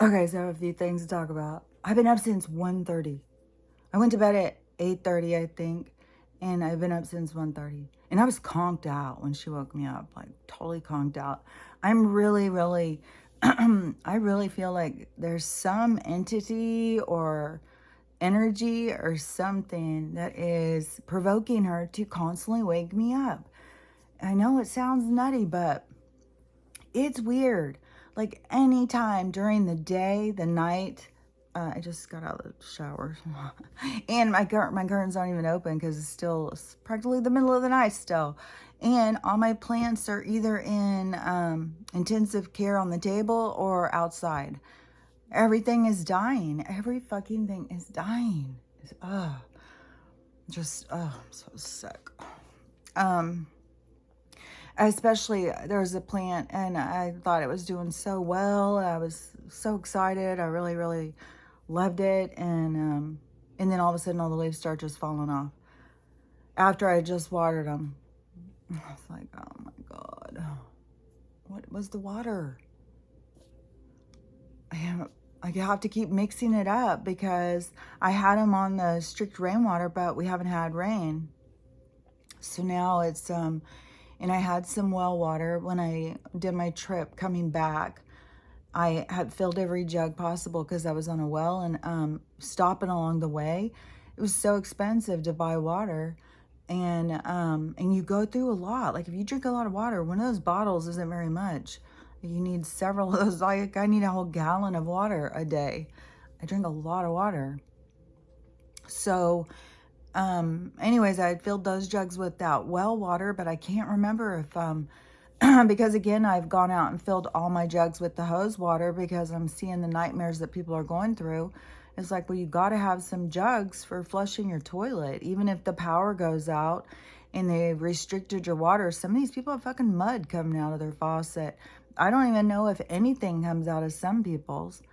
Okay, so I have a few things to talk about. I've been up since 1:30. I went to bed at 8:30, I think, and I've been up since 1:30. And I was conked out when she woke me up, like totally conked out. I'm really, I really feel like there's some entity or energy or something that is provoking her to constantly wake me up. I know it sounds nutty, but it's weird. Like anytime during the day, the night, I just got out of the shower, and my curtains aren't even open because it's practically the middle of the night still, and all my plants are either in intensive care on the table or outside. Everything is dying. Every fucking thing is dying. I'm so sick. Especially there was a plant and I thought it was doing so well. I was so excited. I really loved it. And then all of a sudden all the leaves start just falling off after I just watered them. I was like, oh my God, what was the water? I have to keep mixing it up because I had them on the strict rainwater, but we haven't had rain. So now it's, and I had some well water when I did my trip coming back. I had filled every jug possible because I was on a well, and stopping along the way, it was so expensive to buy water. And you go through a lot. Like if you drink a lot of water, one of those bottles isn't very much. You need several of those. Like I need a whole gallon of water a day. I drink a lot of water. So anyways, I had filled those jugs with that well water, but I can't remember if because again, I've gone out and filled all my jugs with the hose water because I'm seeing the nightmares that people are going through. It's like, well, you got to have some jugs for flushing your toilet, even if the power goes out and they've restricted your water. Some of these people have fucking mud coming out of their faucet. I don't even know if anything comes out of some people's.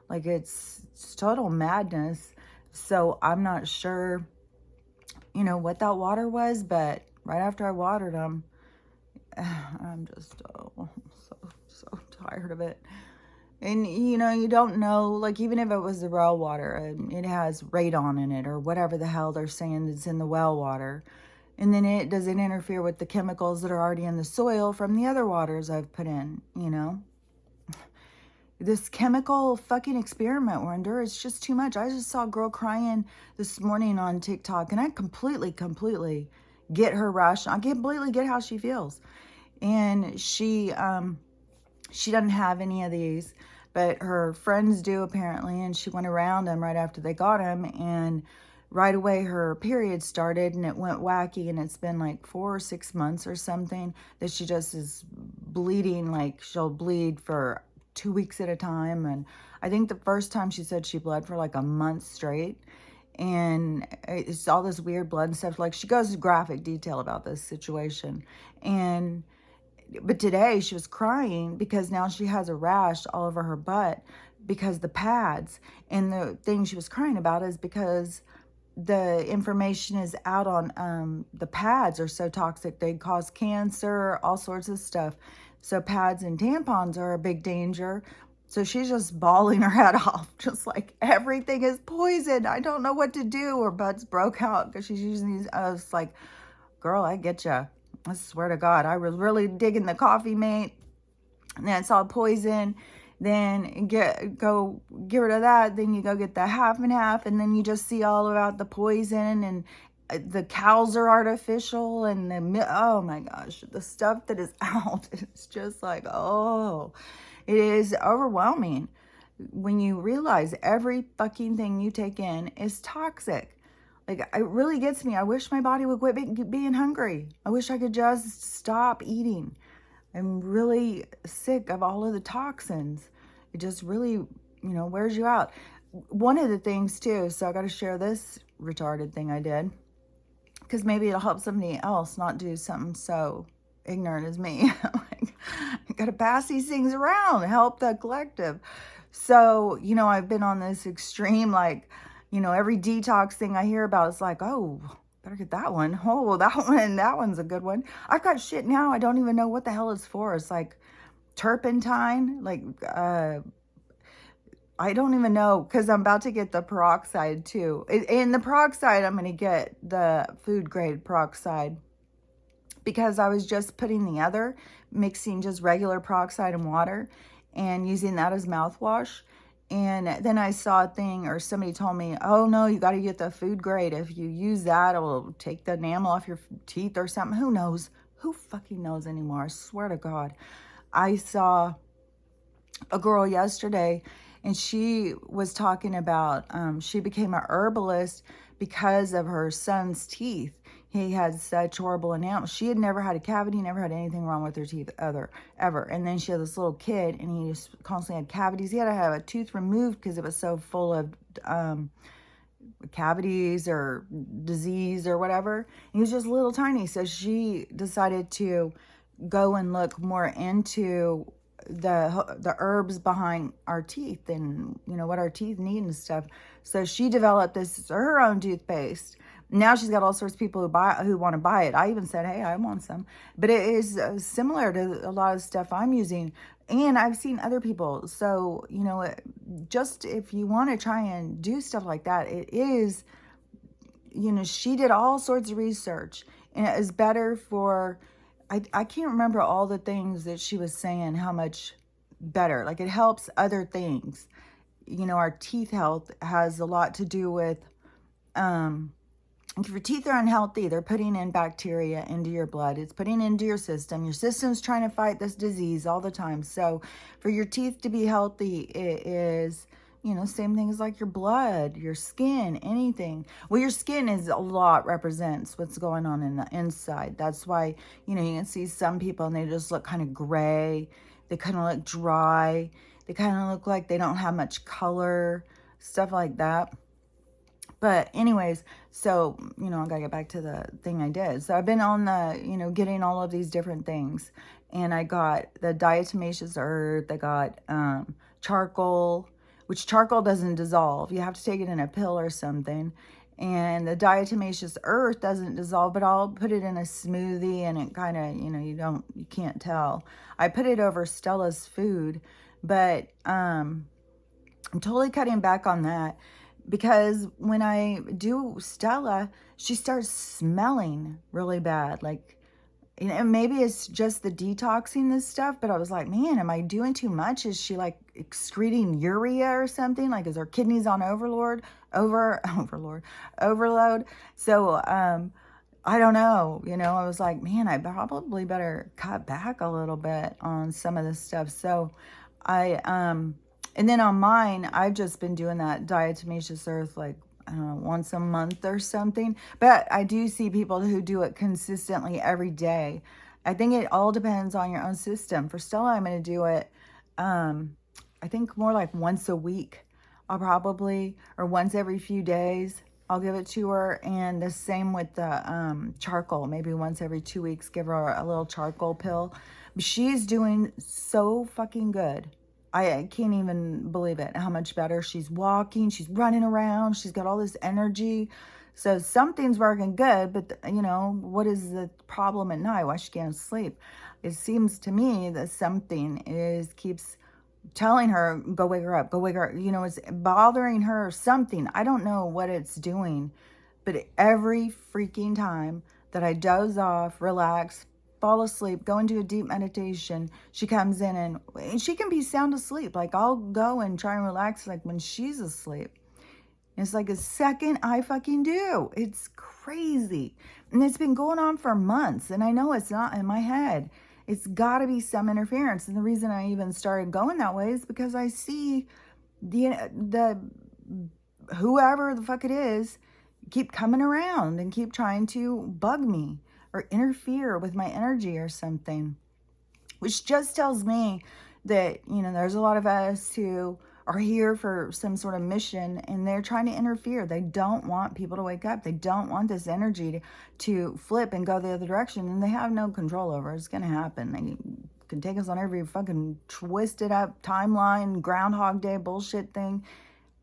Like it's total madness. So I'm not sure, what that water was, but right after I watered them, I'm just so tired of it. And you don't know, like even if it was the well water and it has radon in it or whatever the hell they're saying that's in the well water, and then it doesn't interfere with the chemicals that are already in the soil from the other waters I've put in. This chemical fucking experiment we're under is just too much. I just saw a girl crying this morning on TikTok, and I completely get her rush. I completely get how she feels. And she doesn't have any of these, but her friends do apparently, and she went around them right after they got them, and right away her period started and it went wacky, and it's been like 4 or 6 months or something that she just is bleeding. Like she'll bleed for 2 weeks at a time, and I think the first time she said she bled for like a month straight, and it's all this weird blood and stuff. Like she goes into graphic detail about this situation. But today she was crying because now she has a rash all over her butt because the pads, and the thing she was crying about is because the information is out on the pads are so toxic. They cause cancer, all sorts of stuff. So pads and tampons are a big danger. So she's just bawling her head off, just like everything is poison. I don't know what to do. Her butt's broke out because she's using these. I was like, girl, I get you. I swear to God, I was really digging the coffee mate. And then I saw poison. Then go get rid of that. Then you go get the half and half, and then you just see all about the poison, and the cows are artificial, and oh my gosh, the stuff that is out is just like, oh, it is overwhelming when you realize every fucking thing you take in is toxic. Like, it really gets me. I wish my body would quit being hungry. I wish I could just stop eating. I'm really sick of all of the toxins. It just really, wears you out. One of the things too, so I got to share this retarded thing I did, because maybe it'll help somebody else not do something so ignorant as me. Like, I got to pass these things around, help the collective. So, I've been on this extreme, like, every detox thing I hear about, it's like, oh, better get that one. Oh, that one's a good one. I've got shit now I don't even know what the hell it's for. It's like turpentine, like I don't even know, because I'm about to get the peroxide too. In the peroxide, I'm going to get the food grade peroxide, because I was just putting the other, mixing just regular peroxide and water and using that as mouthwash. And then I saw a thing, or somebody told me, oh no, you got to get the food grade. If you use that, it'll take the enamel off your teeth or something. Who knows? Who fucking knows anymore? I swear to God. I saw a girl yesterday, and she was talking about she became a herbalist because of her son's teeth. He had such horrible enamel. She had never had a cavity, never had anything wrong with her teeth ever. And then she had this little kid, and he just constantly had cavities. He had to have a tooth removed because it was so full of cavities or disease or whatever. He was just little tiny. So she decided to go and look more into the herbs behind our teeth, and what our teeth need and stuff. So she developed her own toothpaste. Now she's got all sorts of people who want to buy it. I even said, hey, I want some. But it is similar to a lot of stuff I'm using, and I've seen other people. So just if you want to try and do stuff like that, it is, she did all sorts of research, and it is better for, I can't remember all the things that she was saying, how much better. Like, it helps other things. Our teeth health has a lot to do with, if your teeth are unhealthy, they're putting in bacteria into your blood. It's putting into your system. Your system's trying to fight this disease all the time. So for your teeth to be healthy, it is, same thing as like your blood, your skin, anything. Well, your skin is a lot, represents what's going on in the inside. That's why, you can see some people and they just look kind of gray. They kind of look dry. They kind of look like they don't have much color, stuff like that. But anyways, so, I got to get back to the thing I did. So I've been on the, getting all of these different things. And I got the diatomaceous earth. I got charcoal, which charcoal doesn't dissolve. You have to take it in a pill or something. And the diatomaceous earth doesn't dissolve, but I'll put it in a smoothie, and it kind of, you can't tell. I put it over Stella's food, but I'm totally cutting back on that. Because when I do Stella, she starts smelling really bad. Like, maybe it's just the detoxing this stuff, but I was like, man, am I doing too much? Is she like excreting urea or something? Like, is her kidneys on overload? So, I don't know. I was like, man, I probably better cut back a little bit on some of this stuff. So and then on mine, I've just been doing that diatomaceous earth, like, I don't know, once a month or something. But I do see people who do it consistently every day. I think it all depends on your own system. For Stella, I'm going to do it, I think more like once a week. I'll probably, or once every few days, I'll give it to her. And the same with the charcoal. Maybe once every 2 weeks, give her a little charcoal pill. But she's doing so fucking good. I can't even believe it, how much better she's walking. She's running around. She's got all this energy. So something's working good, but, what is the problem at night? Why she can't sleep? It seems to me that something keeps telling her, go wake her up, go wake her up. It's bothering her or something. I don't know what it's doing, but every freaking time that I doze off, relax, fall asleep, go into a deep meditation, she comes in and she can be sound asleep. Like, I'll go and try and relax like when she's asleep. It's like a second I fucking do. It's crazy. And it's been going on for months, and I know it's not in my head. It's got to be some interference. And the reason I even started going that way is because I see the whoever the fuck it is keep coming around and keep trying to bug me or interfere with my energy or something, which just tells me that, there's a lot of us who are here for some sort of mission, and they're trying to interfere. They don't want people to wake up. They don't want this energy to flip and go the other direction, and they have no control over it. It's going to happen. They can take us on every fucking twisted up timeline, Groundhog Day bullshit thing.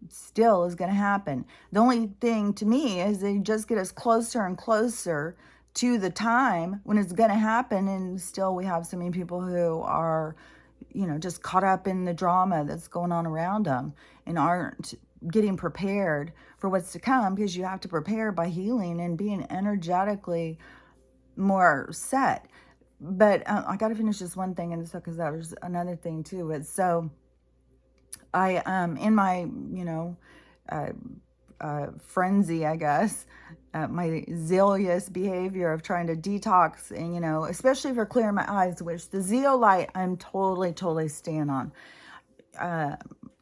Still is going to happen. The only thing to me is they just get us closer and closer to the time when it's going to happen, and still we have so many people who are, just caught up in the drama that's going on around them and aren't getting prepared for what's to come, because you have to prepare by healing and being energetically more set. But I got to finish this one thing, and because that was another thing too. But so I in my frenzy, I guess, my zealous behavior of trying to detox, and especially for clearing my eyes, which the zeolite I'm totally staying on,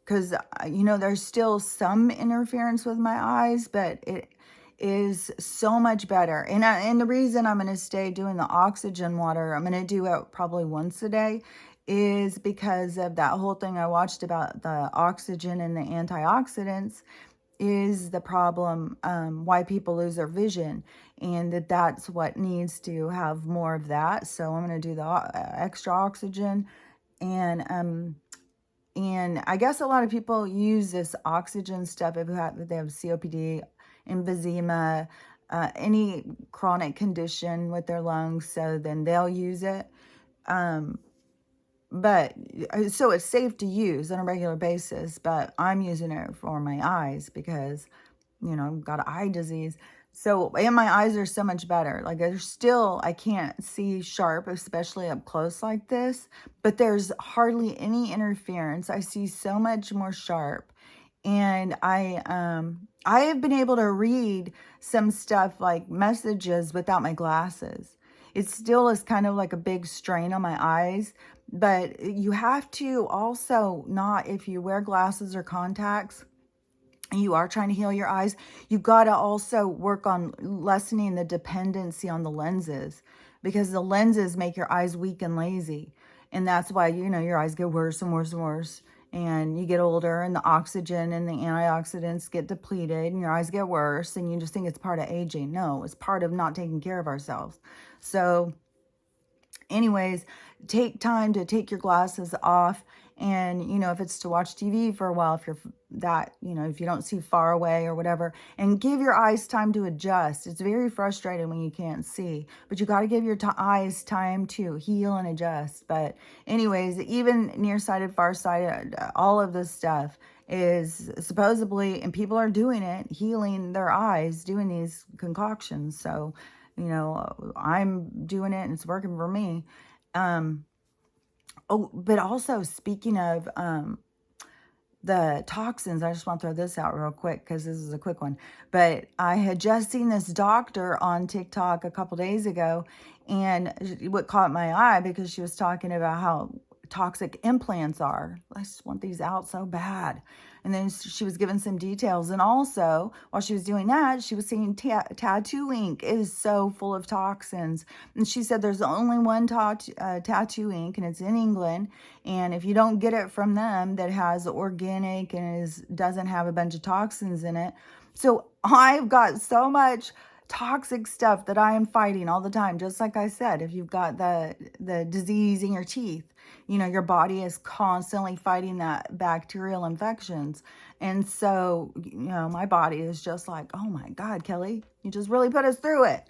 because there's still some interference with my eyes, but it is so much better. And the reason I'm going to stay doing the oxygen water, I'm going to do it probably once a day, is because of that whole thing I watched about the oxygen and the antioxidants is the problem, why people lose their vision, and that's what needs to have more of that. So I'm going to do the extra oxygen. And I guess a lot of people use this oxygen stuff if they have COPD, emphysema, any chronic condition with their lungs, so then they'll use it. But so it's safe to use on a regular basis, but I'm using it for my eyes because, I've got eye disease. So, and my eyes are so much better. Like I can't see sharp, especially up close like this, but there's hardly any interference. I see so much more sharp. And I have been able to read some stuff like messages without my glasses. It still is kind of like a big strain on my eyes, but you have to also not, if you wear glasses or contacts, and you are trying to heal your eyes, you got to also work on lessening the dependency on the lenses, because the lenses make your eyes weak and lazy. And that's why, your eyes get worse and worse and worse. And you get older, and the oxygen and the antioxidants get depleted, and your eyes get worse, and you just think it's part of aging. No, it's part of not taking care of ourselves. So anyways, take time to take your glasses off. And, if it's to watch TV for a while, if you're that, if you don't see far away or whatever, and give your eyes time to adjust. It's very frustrating when you can't see, but you got to give your eyes time to heal and adjust. But anyways, even nearsighted, farsighted, all of this stuff is supposedly, and people are doing it, healing their eyes, doing these concoctions. So, I'm doing it and it's working for me. But also speaking of the toxins, I just want to throw this out real quick because this is a quick one. But I had just seen this doctor on TikTok a couple days ago, and what caught my eye because she was talking about how toxic implants are. I just want these out so bad. And then she was giving some details. And also, while she was doing that, she was saying tattoo ink is so full of toxins. And she said there's only one tattoo ink, and it's in England. And if you don't get it from them that has organic and doesn't have a bunch of toxins in it. So I've got so much toxic stuff that I am fighting all the time. Just like I said, if you've got the disease in your teeth, your body is constantly fighting that bacterial infections. And so, my body is just like, oh my God, Kelly, you just really put us through it.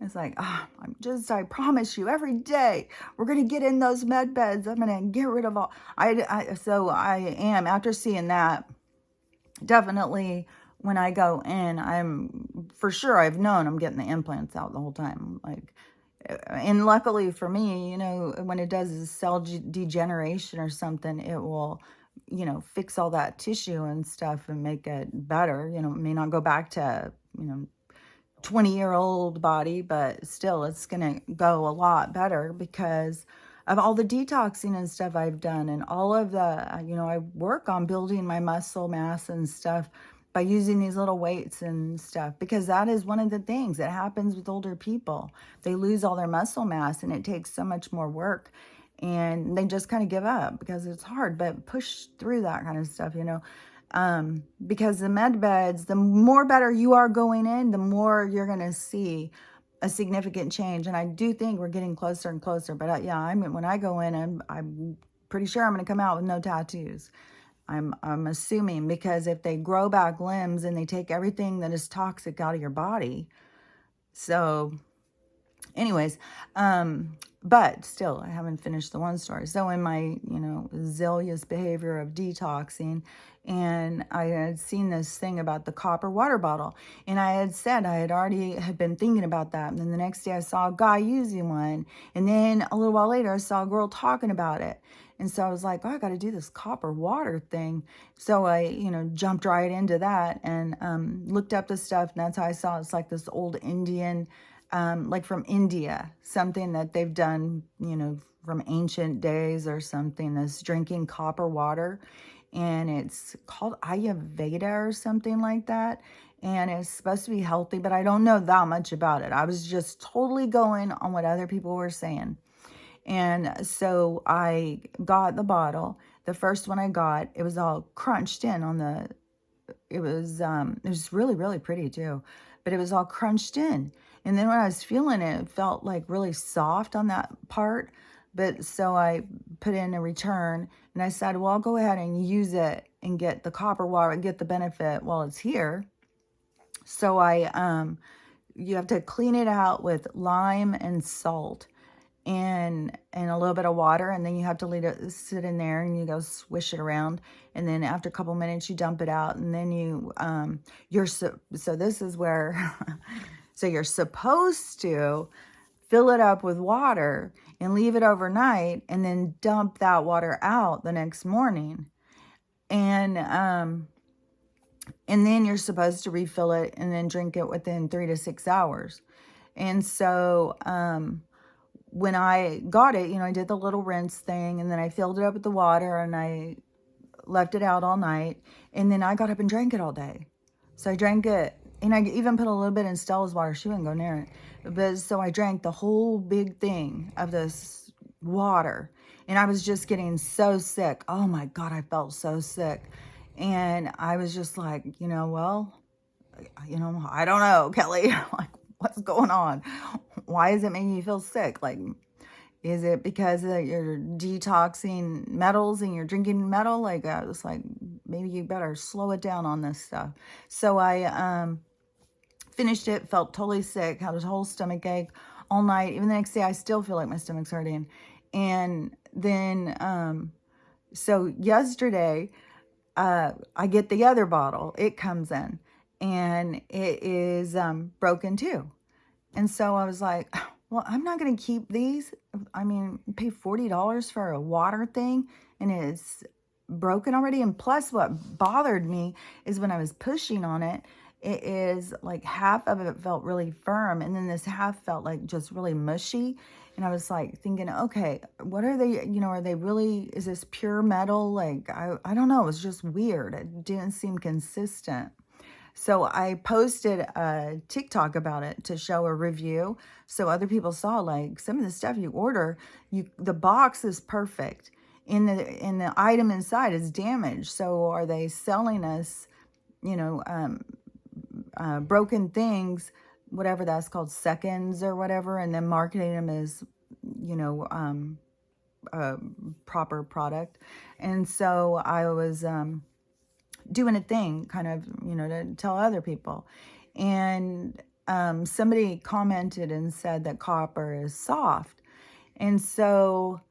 It's like, I promise you every day we're going to get in those med beds. I'm going to get rid of all. So I am, after seeing that, definitely when I go in, I'm for sure, I've known I'm getting the implants out the whole time. And luckily for me, when it does is cell degeneration or something, it will, fix all that tissue and stuff and make it better. It may not go back to, 20-year-old body, but still it's going to go a lot better because of all the detoxing and stuff I've done, and all of the, I work on building my muscle mass and stuff by using these little weights and stuff, because that is one of the things that happens with older people. They lose all their muscle mass, and it takes so much more work, and they just kind of give up because it's hard, but push through that kind of stuff, because the med beds, the more better you are going in, the more you're going to see a significant change. And I do think we're getting closer and closer, but when I go in, I'm pretty sure I'm going to come out with no tattoos. I'm assuming, because if they grow back limbs and they take everything that is toxic out of your body. So anyways, But still, I haven't finished the one story. So in my, zealous behavior of detoxing, and I had seen this thing about the copper water bottle, and I had said I had already had been thinking about that. And then the next day I saw a guy using one, and then a little while later I saw a girl talking about it. And so I was like, oh, I got to do this copper water thing. So I, jumped right into that and looked up the stuff. And that's how I saw it's like this old Indian, like from India, something that they've done, from ancient days or something, this drinking copper water. And it's called Ayurveda or something like that. And it's supposed to be healthy, but I don't know that much about it. I was just totally going on what other people were saying. And so I got the bottle. The first one I got, it was all crunched in on the, it was really, really pretty too, but it was all crunched in. And then when I was feeling it, it felt like really soft on that part. But so I put in a return and I said, well, I'll go ahead and use it and get the copper water and get the benefit while it's here. So you have to clean it out with lime and salt and a little bit of water, and then you have to let it sit in there, and you go swish it around, and then after a couple minutes you dump it out, and then so this is where so you're supposed to fill it up with water and leave it overnight, and then dump that water out the next morning, and then you're supposed to refill it and then drink it within 3 to 6 hours. And so when I got it, I did the little rinse thing, and then I filled it up with the water, and I left it out all night, and then I got up and drank it all day. So I drank it, and I even put a little bit in Stella's water. She wouldn't go near it. But so I drank the whole big thing of this water, and I was just getting so sick. Oh my God, I felt so sick. And I was just like, well, I don't know, Kelly, like, what's going on? Why is it making you feel sick? Like, is it because you're detoxing metals and you're drinking metal? Like, I was like, maybe you better slow it down on this stuff. So I finished it, felt totally sick, had a whole stomach ache all night. Even the next day, I still feel like my stomach's hurting. And then, so yesterday, I get the other bottle. It comes in, and it is broken too. And so I was like, well, I'm not going to keep these. I mean, pay $40 for a water thing, and it's broken already. And plus, what bothered me is when I was pushing on it, it is like half of it felt really firm, and then this half felt like just really mushy. And I was like thinking, okay, what are they, are they really, is this pure metal? Like, I don't know. It was just weird. It didn't seem consistent. So I posted a TikTok about it to show a review, so other people saw, like, some of the stuff you order, the box is perfect, and the item inside is damaged. So are they selling us, broken things, whatever that's called, seconds or whatever, and then marketing them as, a proper product? And so I was doing a thing kind of, to tell other people. And somebody commented and said that copper is soft. And so,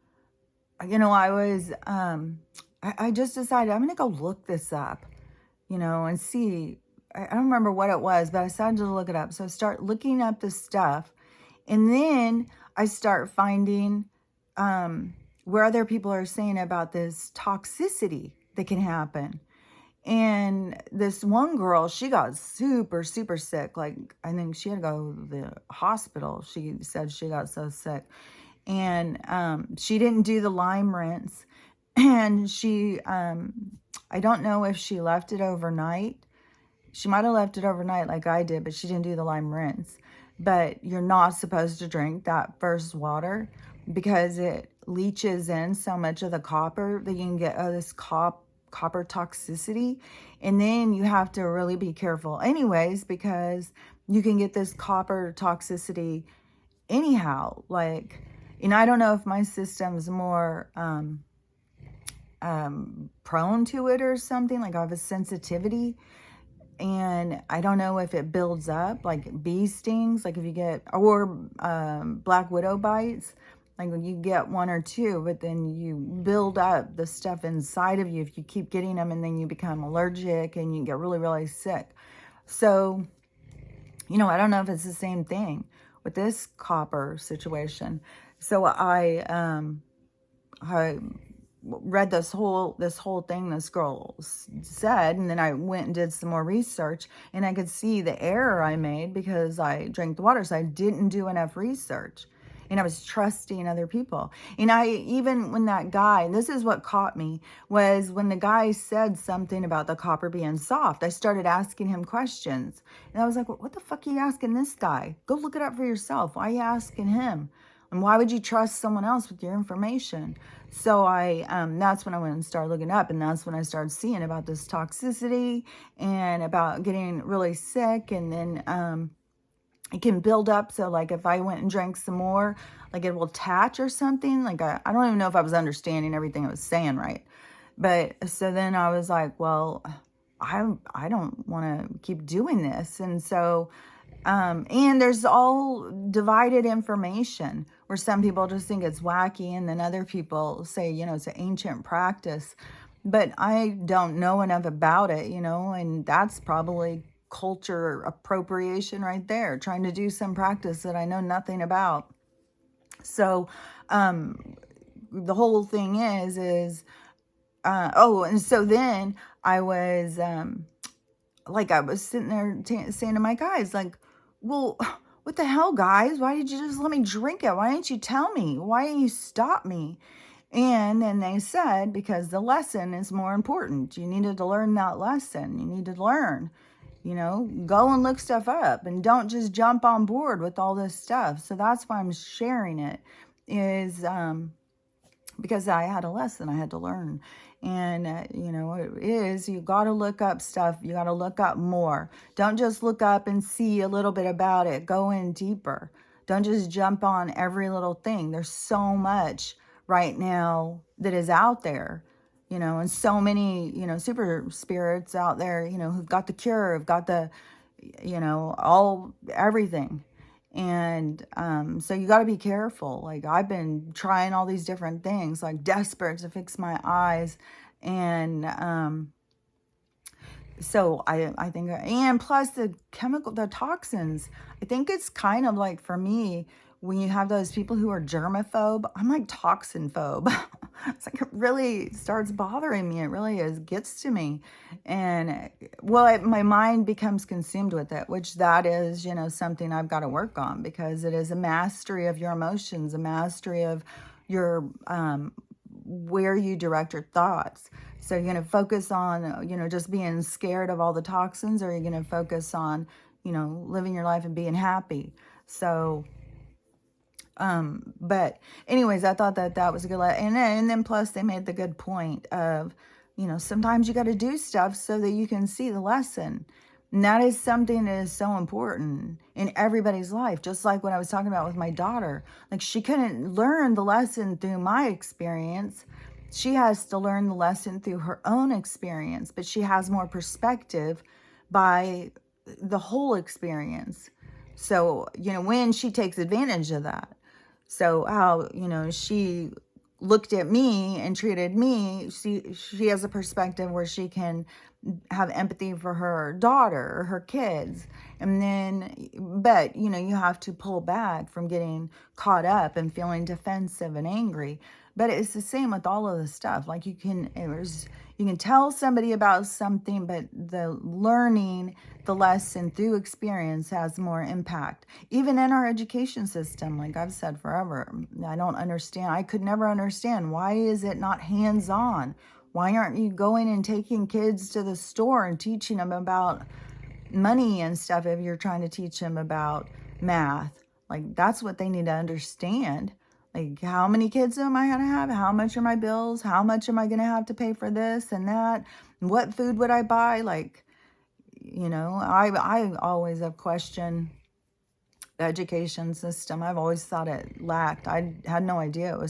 I was, I just decided I'm going to go look this up, and see. I don't remember what it was, but I decided to look it up. So I start looking up this stuff, and then I start finding where other people are saying about this toxicity that can happen. And this one girl, she got super, super sick. Like, I think she had to go to the hospital. She said she got so sick. And she didn't do the lime rinse. And she, I don't know if she left it overnight. She might have left it overnight like I did, but she didn't do the lime rinse. But you're not supposed to drink that first water because it leaches in so much of the copper that you can get this copper toxicity. And then you have to really be careful anyways, because you can get this copper toxicity anyhow. Like, and I don't know if my system's more prone to it or something. Like, I have a sensitivity, and I don't know if it builds up, like bee stings, like if you get, or black widow bites. Like when you get one or two, but then you build up the stuff inside of you if you keep getting them, and then you become allergic and you get really, really sick. So, I don't know if it's the same thing with this copper situation. So I read this whole thing this girl said, and then I went and did some more research, and I could see the error I made because I drank the water, so I didn't do enough research, and I was trusting other people. And I even when that guy, this is what caught me, was when the guy said something about the copper being soft, I started asking him questions, and I was like, what the fuck are you asking this guy? Go look it up for yourself. Why are you asking him? And why would you trust someone else with your information? So that's when I went and started looking up, and that's when I started seeing about this toxicity and about getting really sick, and then it can build up. So like if I went and drank some more, like it will attach or something. Like I don't even know if I was understanding everything I was saying right. But so then I was like, well, I don't want to keep doing this. And so and there's all divided information where some people just think it's wacky, and then other people say, it's an ancient practice. But I don't know enough about it, and that's probably culture appropriation right there, trying to do some practice that I know nothing about. So the whole thing is and so then I was I was sitting there saying to my guys, like, well, what the hell, guys? Why did you just let me drink it? Why didn't you tell me? Why didn't you stop me? And then they said, because the lesson is more important. You needed to learn that lesson. You need to learn, go and look stuff up, and don't just jump on board with all this stuff. So that's why I'm sharing it, is because I had a lesson I had to learn. And, it is, you got to look up stuff. You got to look up more. Don't just look up and see a little bit about it. Go in deeper. Don't just jump on every little thing. There's so much right now that is out there, and so many, super spirits out there, who've got the cure, have got the, everything. And so you got to be careful. Like I've been trying all these different things, like desperate to fix my eyes. And so I think, and plus the toxins, I think it's kind of like, for me, when you have those people who are germaphobe, I'm like toxin phobe. It's like, it really starts bothering me. It really gets to me. And my mind becomes consumed with it, which that is, something I've got to work on, because it is a mastery of your emotions, a mastery of your, where you direct your thoughts. So you're going to focus on, just being scared of all the toxins, or you're going to focus on, living your life and being happy. So, but anyways, I thought that was a good, and then plus they made the good point of, sometimes you got to do stuff so that you can see the lesson. And that is something that is so important in everybody's life. Just like what I was talking about with my daughter, like she couldn't learn the lesson through my experience. She has to learn the lesson through her own experience, but she has more perspective by the whole experience. So, when she takes advantage of that. So how, she looked at me and treated me, she has a perspective where she can have empathy for her daughter or her kids. And then, but, you have to pull back from getting caught up and feeling defensive and angry. But it's the same with all of the stuff. Like you can tell somebody about something, but the learning the lesson through experience has more impact. Even in our education system, like I've said forever, I don't understand. I could never understand, why is it not hands-on? Why aren't you going and taking kids to the store and teaching them about money and stuff if you're trying to teach them about math? Like that's what they need to understand. Like, how many kids am I going to have? How much are my bills? How much am I going to have to pay for this and that? What food would I buy? Like, I always have questioned the education system. I've always thought it lacked. I had no idea it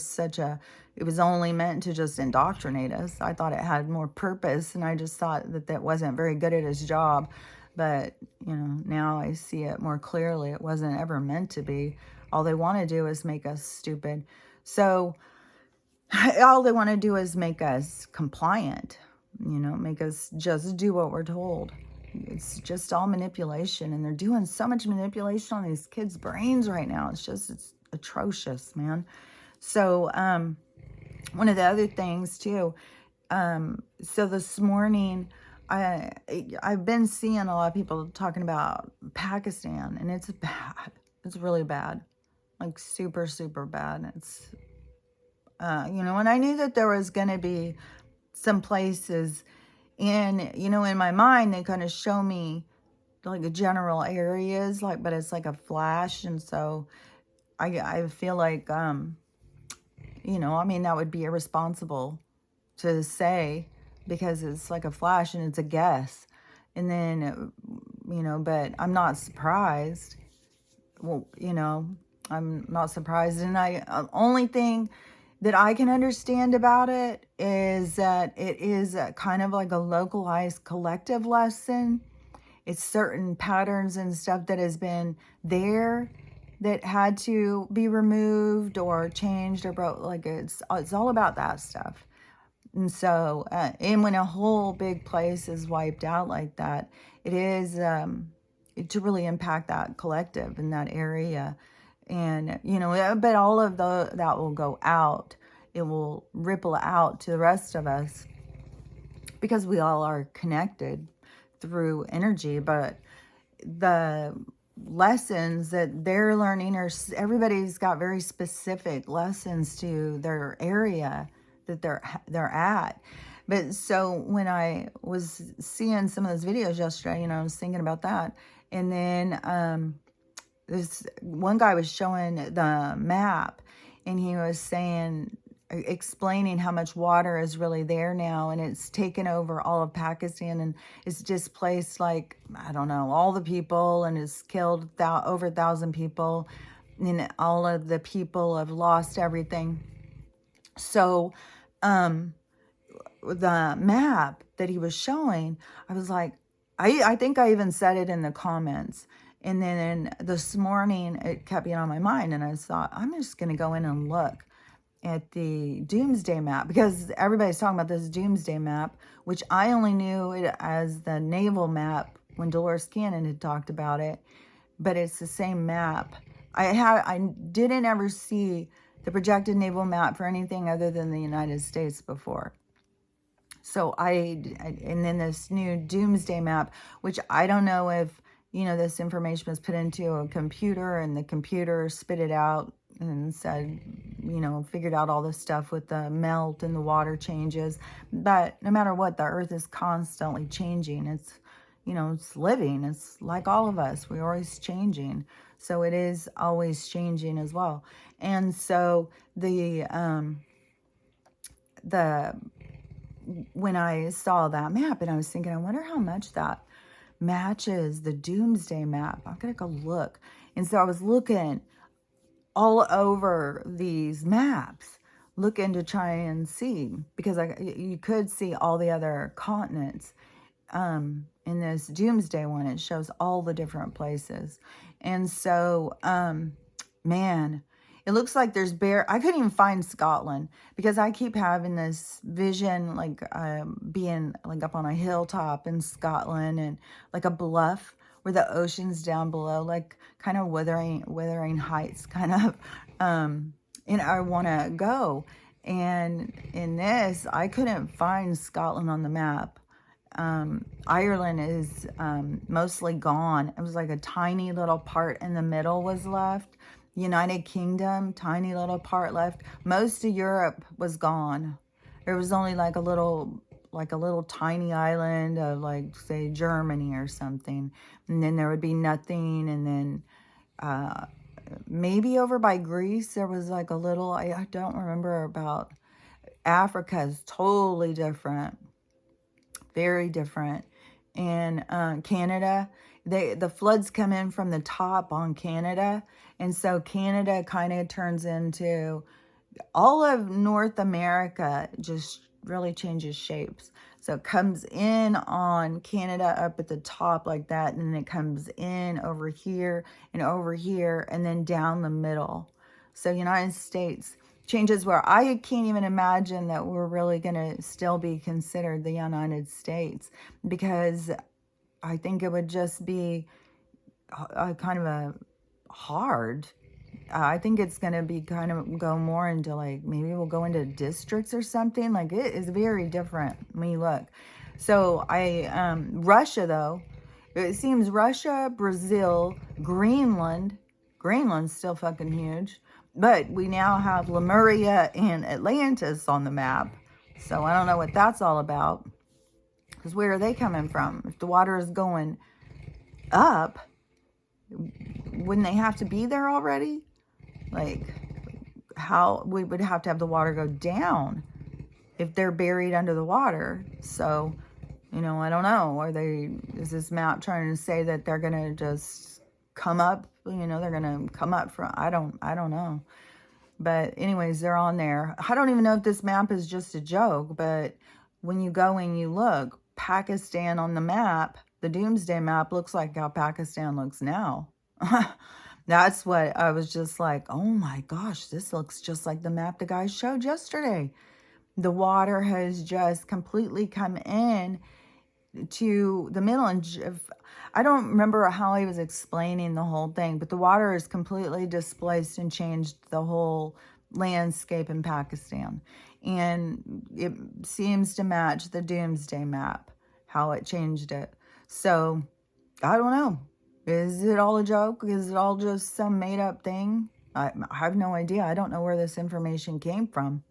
was only meant to just indoctrinate us. I thought it had more purpose, and I just thought that wasn't very good at its job. But, now I see it more clearly. It wasn't ever meant to be. All they want to do is make us stupid. So all they want to do is make us compliant, make us just do what we're told. It's just all manipulation, and they're doing so much manipulation on these kids' brains right now. It's atrocious, man. So one of the other things too, so this morning I've been seeing a lot of people talking about Pakistan, and it's bad. It's really bad, like super, super bad. It's and I knew that there was going to be some places in my mind, they kind of show me like the general areas, but it's like a flash. And so I feel like, that would be irresponsible to say, because it's like a flash and it's a guess. And then, but I'm not surprised. Well, I'm not surprised. And only thing that I can understand about it is that it is kind of like a localized collective lesson. It's certain patterns and stuff that has been there that had to be removed or changed or broke. Like it's all about that stuff. And so, and when a whole big place is wiped out like that, it is to really impact that collective in that area. And, but all of that will go out. It will ripple out to the rest of us, because we all are connected through energy. But the lessons that they're learning everybody's got very specific lessons to their area that they're at. But so when I was seeing some of those videos yesterday, I was thinking about that. And then this one guy was showing the map, and he was explaining how much water is really there now, and it's taken over all of Pakistan, and it's displaced, like, I don't know, all the people, and it's killed over 1,000 people, and all of the people have lost everything. So the map that he was showing, I was like, I think I even said it in the comments. And then this morning, it kept being on my mind, and I thought, I'm just going to go in and look at the doomsday map, because everybody's talking about this doomsday map, which I only knew it as the naval map when Dolores Cannon had talked about it, but it's the same map. I didn't ever see the projected naval map for anything other than the United States before. So and then this new doomsday map, which I don't know if, this information was put into a computer and the computer spit it out and said, figured out all this stuff with the melt and the water changes. But no matter what, the earth is constantly changing. It's, it's living. It's like all of us. We're always changing. So it is always changing as well. And so when I saw that map, and I was thinking, I wonder how much that matches the doomsday map. I'm going to go look. And so I was looking all over these maps, looking to try and see, because you could see all the other continents. In this doomsday one, it shows all the different places. And so, man, it looks like there's I couldn't even find Scotland, because I keep having this vision, like being like up on a hilltop in Scotland, and like a bluff where the ocean's down below, like kind of Wuthering Heights kind of, and I want to go. And in this, I couldn't find Scotland on the map. Ireland is mostly gone. It was like a tiny little part in the middle was left. United Kingdom, tiny little part left. Most of Europe was gone. There was only like a little tiny island of, like, say, Germany or something. And then there would be nothing. And then maybe over by Greece, there was like a little, I don't remember about. Africa is totally different. Very different. And Canada, the floods come in from the top on Canada. And so Canada kind of turns into all of North America, just really changes shapes. So it comes in on Canada up at the top like that, and then it comes in over here, and then down the middle. So United States, changes where I can't even imagine that we're really going to still be considered the United States, because I think it would just be a kind of a hard. I think it's going to be kind of go more into like, maybe we'll go into districts or something. Like, it is very different when you look. So Russia though, it seems Russia, Brazil, Greenland's still fucking huge. But we now have Lemuria and Atlantis on the map. So I don't know what that's all about. Because where are they coming from? If the water is going up, wouldn't they have to be there already? Like, how we would have to have the water go down if they're buried under the water. So, I don't know. Is this map trying to say that they're going to just come up? They're going to come up from, I don't know. But anyways, they're on there. I don't even know if this map is just a joke, but when you go and you look, Pakistan on the map, the Doomsday map, looks like how Pakistan looks now. That's what I was just like, oh my gosh, this looks just like the map the guy showed yesterday. The water has just completely come in to the middle. And I don't remember how he was explaining the whole thing, but the water is completely displaced and changed the whole landscape in Pakistan. And it seems to match the Doomsday map, how it changed it. So, I don't know. Is it all a joke? Is it all just some made-up thing? I have no idea. I don't know where this information came from.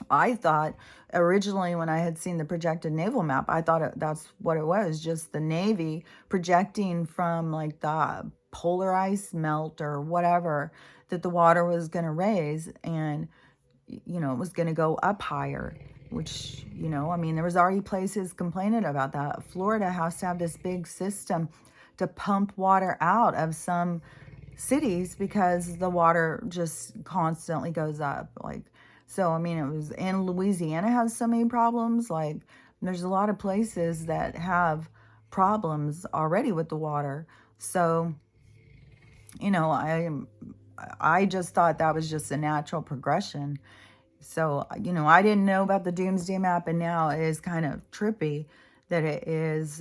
I thought originally when I had seen the projected naval map, I thought that's what it was, just the Navy projecting from like the polar ice melt or whatever, that the water was going to raise and, it was going to go up higher, which, there was already places complaining about that. Florida has to have this big system to pump water out of some cities because the water just constantly goes up. So, it was, and Louisiana has so many problems. Like, there's a lot of places that have problems already with the water. So, I just thought that was just a natural progression. So, I didn't know about the Doomsday map, and now it is kind of trippy that it is,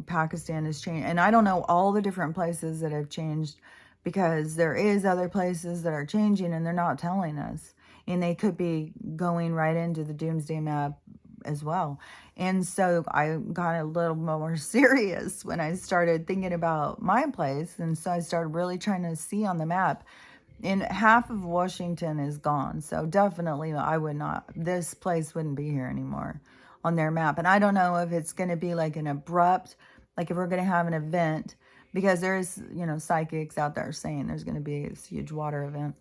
Pakistan has changed. And I don't know all the different places that have changed, because there is other places that are changing and they're not telling us. And they could be going right into the Doomsday map as well. And so I got a little more serious when I started thinking about my place. And so I started really trying to see on the map. And half of Washington is gone. So definitely this place wouldn't be here anymore on their map. And I don't know if it's going to be like an abrupt, like if we're going to have an event, because there's, psychics out there saying there's going to be this huge water event.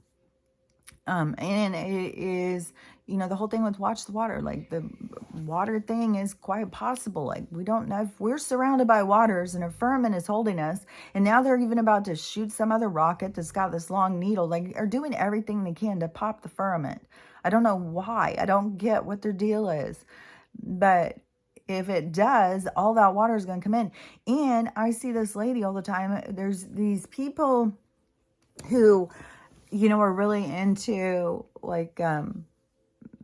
And it is, the whole thing with watch the water, like the water thing is quite possible. Like, we don't know if we're surrounded by waters and a firmament is holding us. And now they're even about to shoot some other rocket that's got this long needle, like are doing everything they can to pop the firmament. I don't know why. I don't get what their deal is, but if it does, all that water is going to come in. And I see this lady all the time. There's these people who, are really into like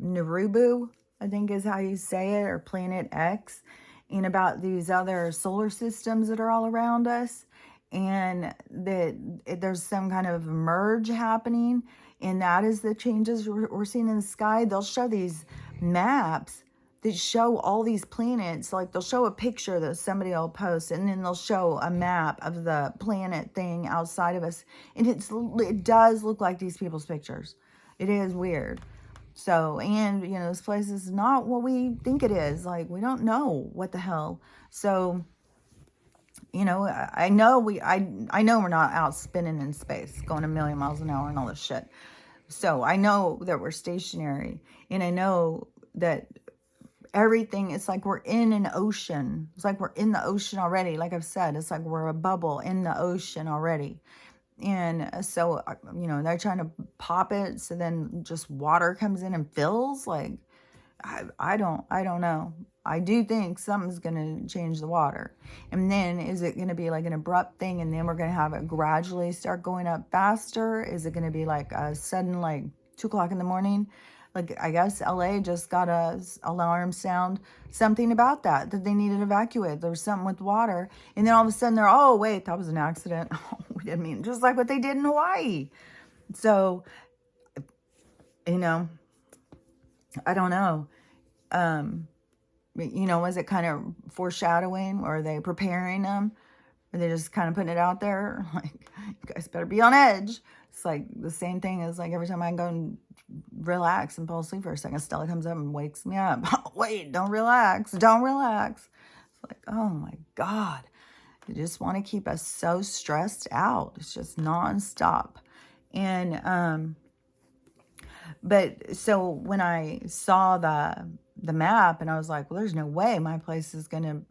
Narubu, I think is how you say it, or Planet X, and about these other solar systems that are all around us. And that there's some kind of merge happening. And that is the changes we're seeing in the sky. They'll show these maps that show all these planets. Like, they'll show a picture that somebody will post, and then they'll show a map of the planet thing outside of us. And it does look like these people's pictures. It is weird. So, and, this place is not what we think it is. Like, we don't know what the hell. So, I know we're not out spinning in space, going a million miles an hour and all this shit. So I know that we're stationary, and I know that everything, it's like we're in an ocean. It's like we're in the ocean already. Like I've said, it's like we're a bubble in the ocean already. And so, they're trying to pop it, so then just water comes in and fills. Like, I don't know. I do think something's going to change the water. And then is it going to be like an abrupt thing and then we're going to have it gradually start going up faster? Is it going to be like a sudden, like 2 o'clock in the morning? Like, I guess LA just got a alarm sound, something about that they needed to evacuate. There was something with water. And then all of a sudden they're, oh, wait, that was an accident. We didn't mean, just like what they did in Hawaii. So, you know, I don't know. You know, was it kind of foreshadowing, or are they preparing them? Are they just kind of putting it out there? Like, you guys better be on edge. It's like the same thing as like every time I go and relax and fall asleep for a second, Stella comes up and wakes me up. Wait, don't relax. Don't relax. It's like, oh my God. They just want to keep us so stressed out. It's just nonstop. And, but so when I saw the map and I was like, well, there's no way my place is going to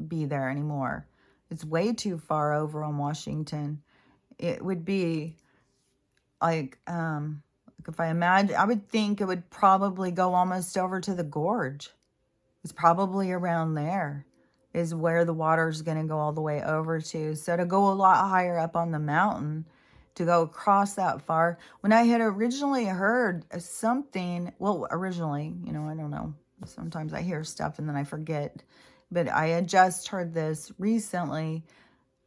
be there anymore. It's way too far over on Washington. It would be like if I imagine, I would think it would probably go almost over to the gorge. It's probably around there is where the water is going to go all the way over to. So to go a lot higher up on the mountain, to go across that far, when I had originally heard something, well, originally, you know, I don't know. Sometimes I hear stuff and then I forget. But I had just heard this recently,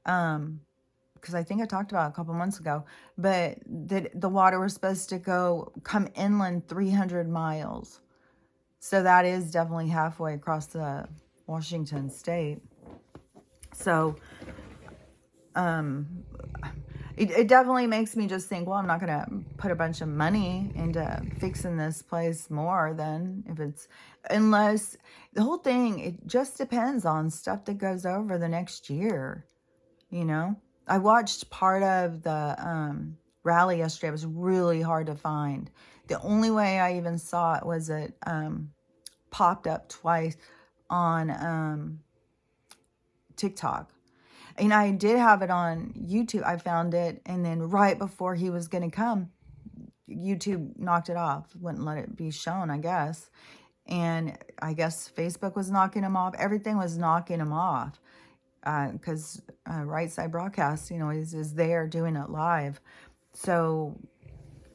because I think I talked about it a couple months ago, but that the water was supposed to come inland 300 miles. So that is definitely halfway across the Washington state. So, it definitely makes me just think, well, I'm not going to put a bunch of money into fixing this place more than if it's, unless the whole thing, it just depends on stuff that goes over the next year, you know. I watched part of the rally yesterday. It was really hard to find. The only way I even saw it was it popped up twice on TikTok. And I did have it on YouTube. I found it, and then right before he was going to come, YouTube knocked it off. Wouldn't let it be shown, I guess. And I guess Facebook was knocking him off. Everything was knocking him off. Because Right Side Broadcast, you know, is there doing it live. So,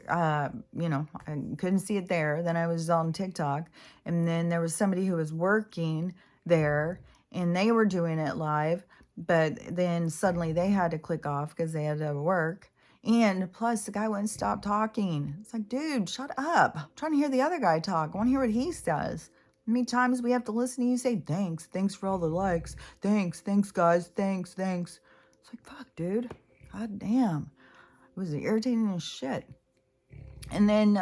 you know, I couldn't see it there. Then I was on TikTok. And then there was somebody who was working there, and they were doing it live. But then suddenly they had to click off because they had to work. And plus, the guy wouldn't stop talking. It's like, dude, shut up. I'm trying to hear the other guy talk. I want to hear what he says. How many times we have to listen to you say, thanks. Thanks for all the likes. Thanks guys. Thanks. It's like, fuck, dude. God damn. It was irritating as shit. And then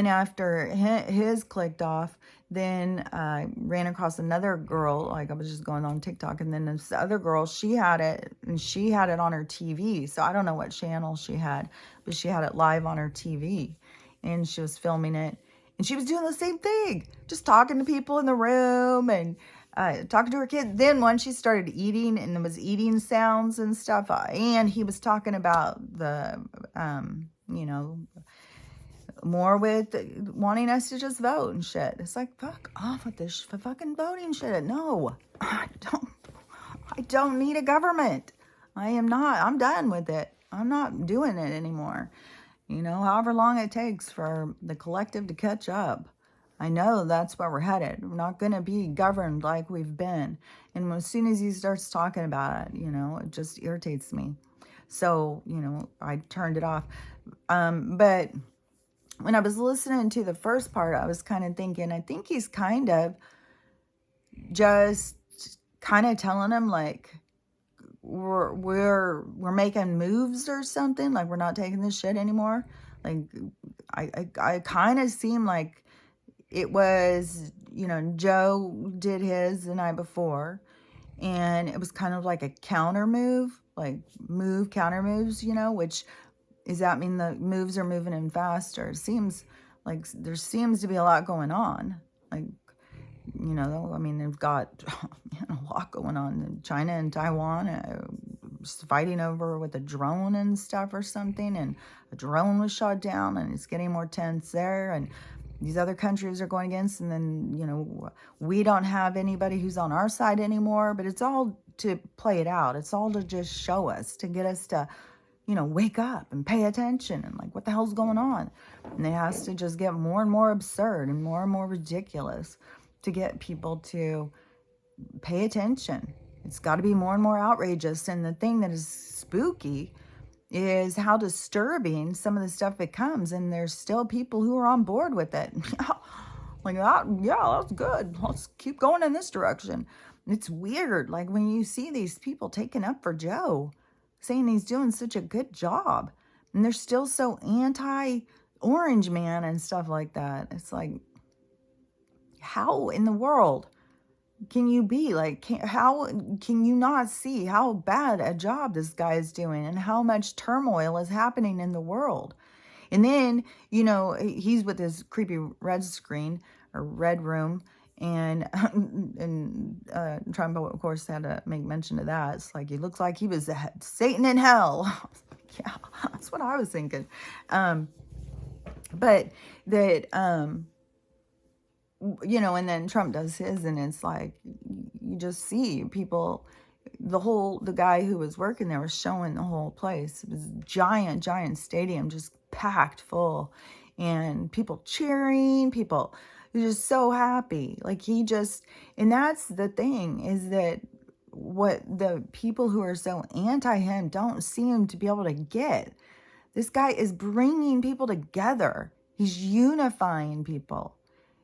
after his clicked off, then I ran across another girl. Like, I was just going on TikTok, and then this other girl, she had it on her TV. So I don't know what channel she had, but she had it live on her TV, and she was filming it, and she was doing the same thing, just talking to people in the room and talking to her kid. Then once she started eating, and there was eating sounds and stuff, and he was talking about the, you know, more with wanting us to just vote and shit. It's like, fuck off with this fucking voting shit. No, I don't need a government. I'm done with it. I'm not doing it anymore. You know, however long it takes for the collective to catch up. I know that's where we're headed. We're not going to be governed like we've been. And as soon as he starts talking about it, you know, it just irritates me. So, you know, I turned it off. But when I was listening to the first part, I was kind of thinking, I think he's kind of just kind of telling him, like, we're making moves or something, like we're not taking this shit anymore. Like, I kind of seem like it was, you know, Joe did his the night before, and it was kind of like a counter move, like counter moves, you know, which does that mean the moves are moving in faster? It seems like there seems to be a lot going on. Like, you know, I mean, they've got a lot going on. China and Taiwan fighting over with a drone and stuff or something. And a drone was shot down, and it's getting more tense there. And these other countries are going against, and then, you know, we don't have anybody who's on our side anymore, but it's all to play it out. It's all to just show us, to get us to, you know, wake up and pay attention and like, what the hell's going on? And it has to just get more and more absurd and more ridiculous to get people to pay attention. It's got to be more and more outrageous. And the thing that is spooky is how disturbing some of the stuff becomes. And there's still people who are on board with it. Like, yeah, that's good. Let's keep going in this direction. It's weird. Like when you see these people taking up for Joe, saying he's doing such a good job, and they're still so anti-Orange Man and stuff like that. It's like, how in the world can you be like, how can you not see how bad a job this guy is doing and how much turmoil is happening in the world? And then, you know, he's with his creepy red screen or red room, and Trump, of course, had to make mention of that. It's like, he looks like he was Satan in hell. Yeah, that's what I was thinking. But that, you know, and then Trump does his, and it's like, you just see people, the guy who was working there was showing the whole place. It was a giant stadium, just packed full, and people cheering, people just so happy. Like and that's the thing, is that what the people who are so anti him don't seem to be able to get. This guy is bringing people together. He's unifying people.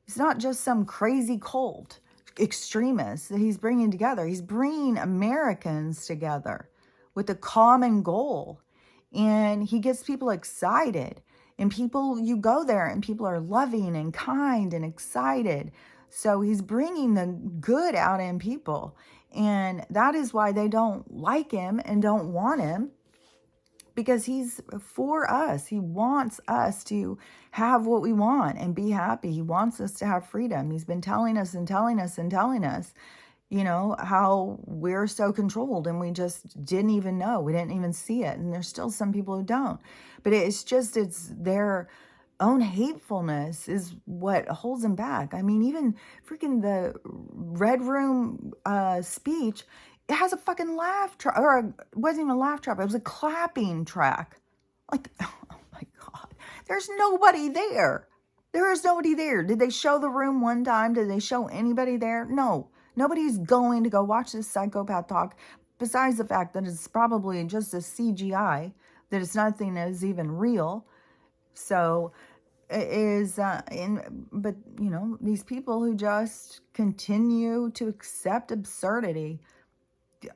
It's not just some crazy cult extremist that he's bringing together. He's bringing Americans together with a common goal. And he gets people excited. And people, you go there and people are loving and kind and excited. So he's bringing the good out in people. And that is why they don't like him and don't want him. Because he's for us. He wants us to have what we want and be happy. He wants us to have freedom. He's been telling us, you know, how we're so controlled, and we just didn't even know. We didn't even see it. And there's still some people who don't. But it's their own hatefulness is what holds them back. I mean, even freaking the Red Room speech, it has a fucking laugh track, or it wasn't even a laugh track, it was a clapping track. Like, oh my God, there's nobody there. There is nobody there. Did they show the room one time? Did they show anybody there? No. Nobody's going to go watch this psychopath talk, besides the fact that it's probably just a CGI, that it's nothing that is even real. So it is, but you know, these people who just continue to accept absurdity.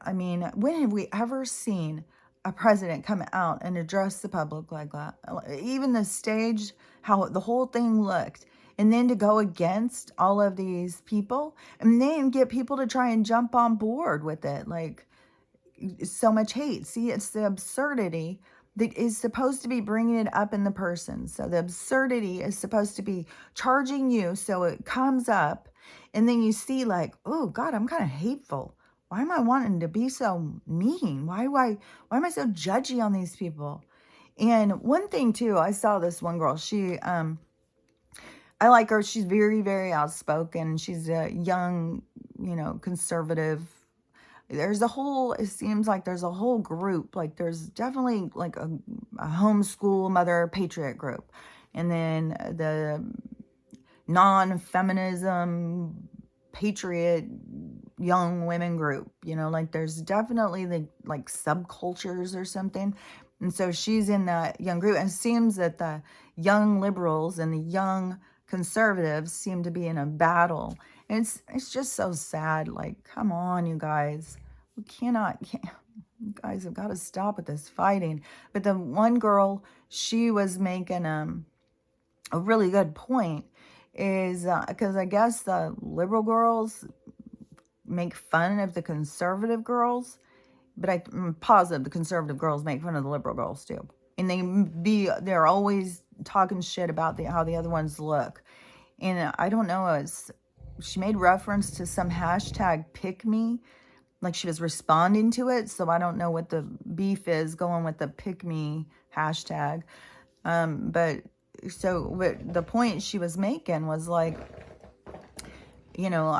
I mean, when have we ever seen a president come out and address the public like that? Even the stage, how the whole thing looked. And then to go against all of these people and then get people to try and jump on board with it. Like, so much hate. See, it's the absurdity that is supposed to be bringing it up in the person. So the absurdity is supposed to be charging you so it comes up. And then you see like, oh God, I'm kind of hateful. Why am I wanting to be so mean? Why am I so judgy on these people? And one thing too, I saw this one girl, she, I like her. She's very, very outspoken. She's a young, you know, conservative. It seems like there's a whole group. Like there's definitely like a homeschool mother patriot group. And then the non-feminism patriot young women group, you know, like there's definitely the like subcultures or something. And so she's in that young group, and it seems that the young liberals and the young conservatives seem to be in a battle. And it's just so sad. Like, come on, you guys. You guys have got to stop with this fighting. But the one girl, she was making a really good point, is because I guess the liberal girls make fun of the conservative girls, but I'm positive the conservative girls make fun of the liberal girls too. And they're always talking shit about how the other ones look. And I don't know, she made reference to some hashtag pick me, like she was responding to it. So I don't know what the beef is going with the pick me hashtag. But so what the point she was making was like, you know,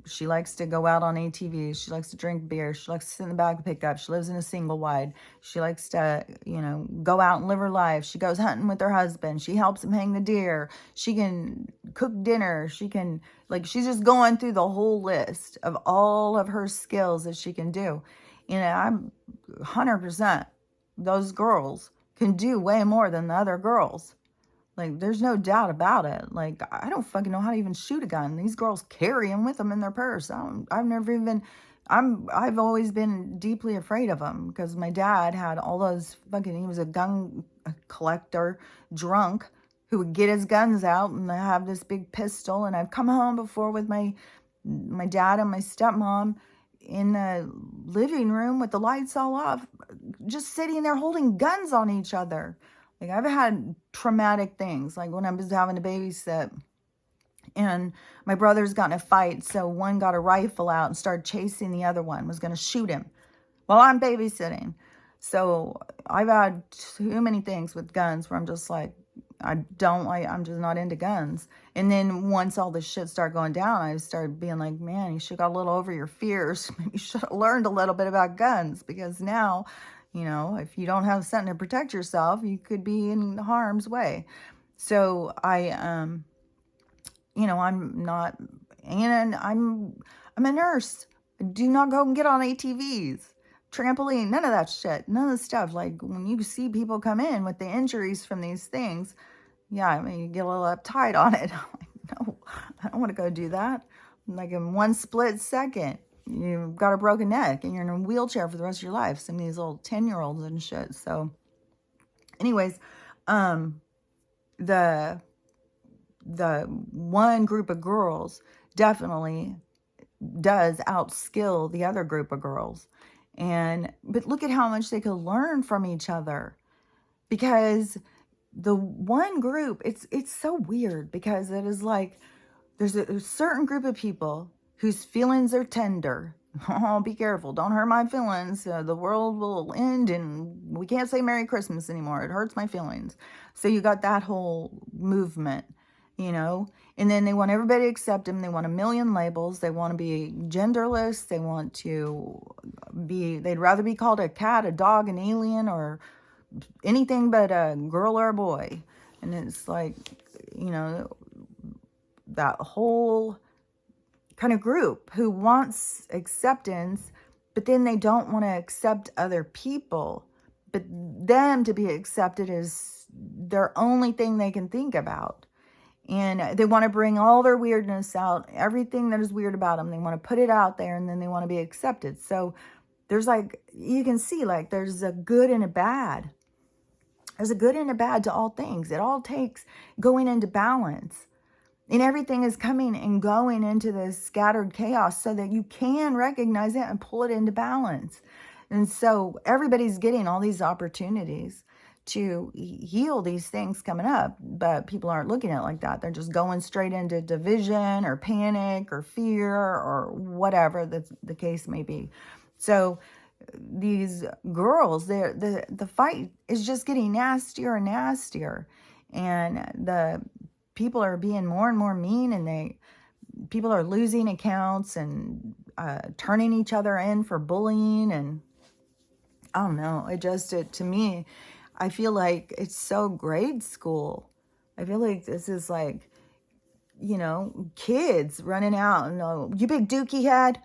she likes to go out on ATVs. She likes to drink beer. She likes to sit in the back of the pickup. She lives in a single wide. She likes to, you know, go out and live her life. She goes hunting with her husband. She helps him hang the deer. She can cook dinner. She can, like, she's just going through the whole list of all of her skills that she can do. You know, I'm 100%. Those girls can do way more than the other girls. Like, there's no doubt about it. Like, I don't fucking know how to even shoot a gun. These girls carry them with them in their purse. I've always been deeply afraid of them because my dad had all those he was a gun collector, drunk, who would get his guns out and have this big pistol. And I've come home before with my dad and my stepmom in the living room with the lights all off, just sitting there holding guns on each other. Like, I've had traumatic things, like when I was having to babysit and my brothers got in a fight. So one got a rifle out and started chasing the other one, was going to shoot him while I'm babysitting. So I've had too many things with guns where I'm just like, I'm just not into guns. And then once all this shit started going down, I started being like, man, you should have got a little over your fears. You should have learned a little bit about guns, because now, you know, if you don't have something to protect yourself, you could be in harm's way. So you know, I'm a nurse. Do not go and get on ATVs, trampoline, none of that shit, none of the stuff. Like, when you see people come in with the injuries from these things, yeah, I mean, you get a little uptight on it. I'm like, no, I don't want to go do that. Like, in one split second, you've got a broken neck and you're in a wheelchair for the rest of your life. Some of these little 10-year-olds and shit. So anyways, the one group of girls definitely does outskill the other group of girls. But look at how much they could learn from each other, because the one group, it's so weird, because it is like, there's a certain group of people whose feelings are tender. Oh, be careful. Don't hurt my feelings. The world will end and we can't say Merry Christmas anymore. It hurts my feelings. So you got that whole movement, you know, and then they want everybody to accept them. They want a million labels. They want to be genderless. They want to they'd rather be called a cat, a dog, an alien, or anything but a girl or a boy. And it's like, you know, that whole kind of group who wants acceptance, but then they don't want to accept other people. But them to be accepted is their only thing they can think about. And they want to bring all their weirdness out, everything that is weird about them. They want to put it out there, and then they want to be accepted. So there's like, you can see, like, there's a good and a bad. There's a good and a bad to all things. It all takes going into balance. And everything is coming and going into this scattered chaos so that you can recognize it and pull it into balance. And so everybody's getting all these opportunities to heal these things coming up, but people aren't looking at it like that. They're just going straight into division or panic or fear or whatever the case may be. So these girls, the fight is just getting nastier and nastier. And the people are being more and more mean, and people are losing accounts and turning each other in for bullying. And I don't know, to me, I feel like it's so grade school. I feel like this is like, you know, kids running out and, oh, you big dookie head,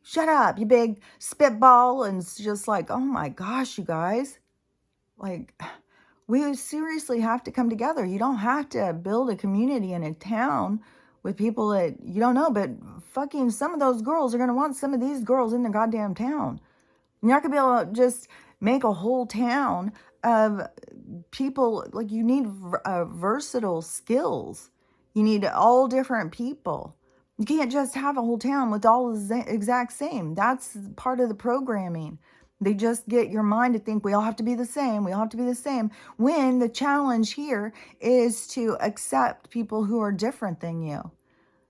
shut up, you big spitball. And it's just like, oh my gosh, you guys, like, we seriously have to come together. You don't have to build a community in a town with people that you don't know, but fucking some of those girls are going to want some of these girls in the goddamn town. You're not going to be able to just make a whole town of people. Like, you need versatile skills. You need all different people. You can't just have a whole town with all the exact same. That's part of the programming. They just get your mind to think we all have to be the same. We all have to be the same. When the challenge here is to accept people who are different than you.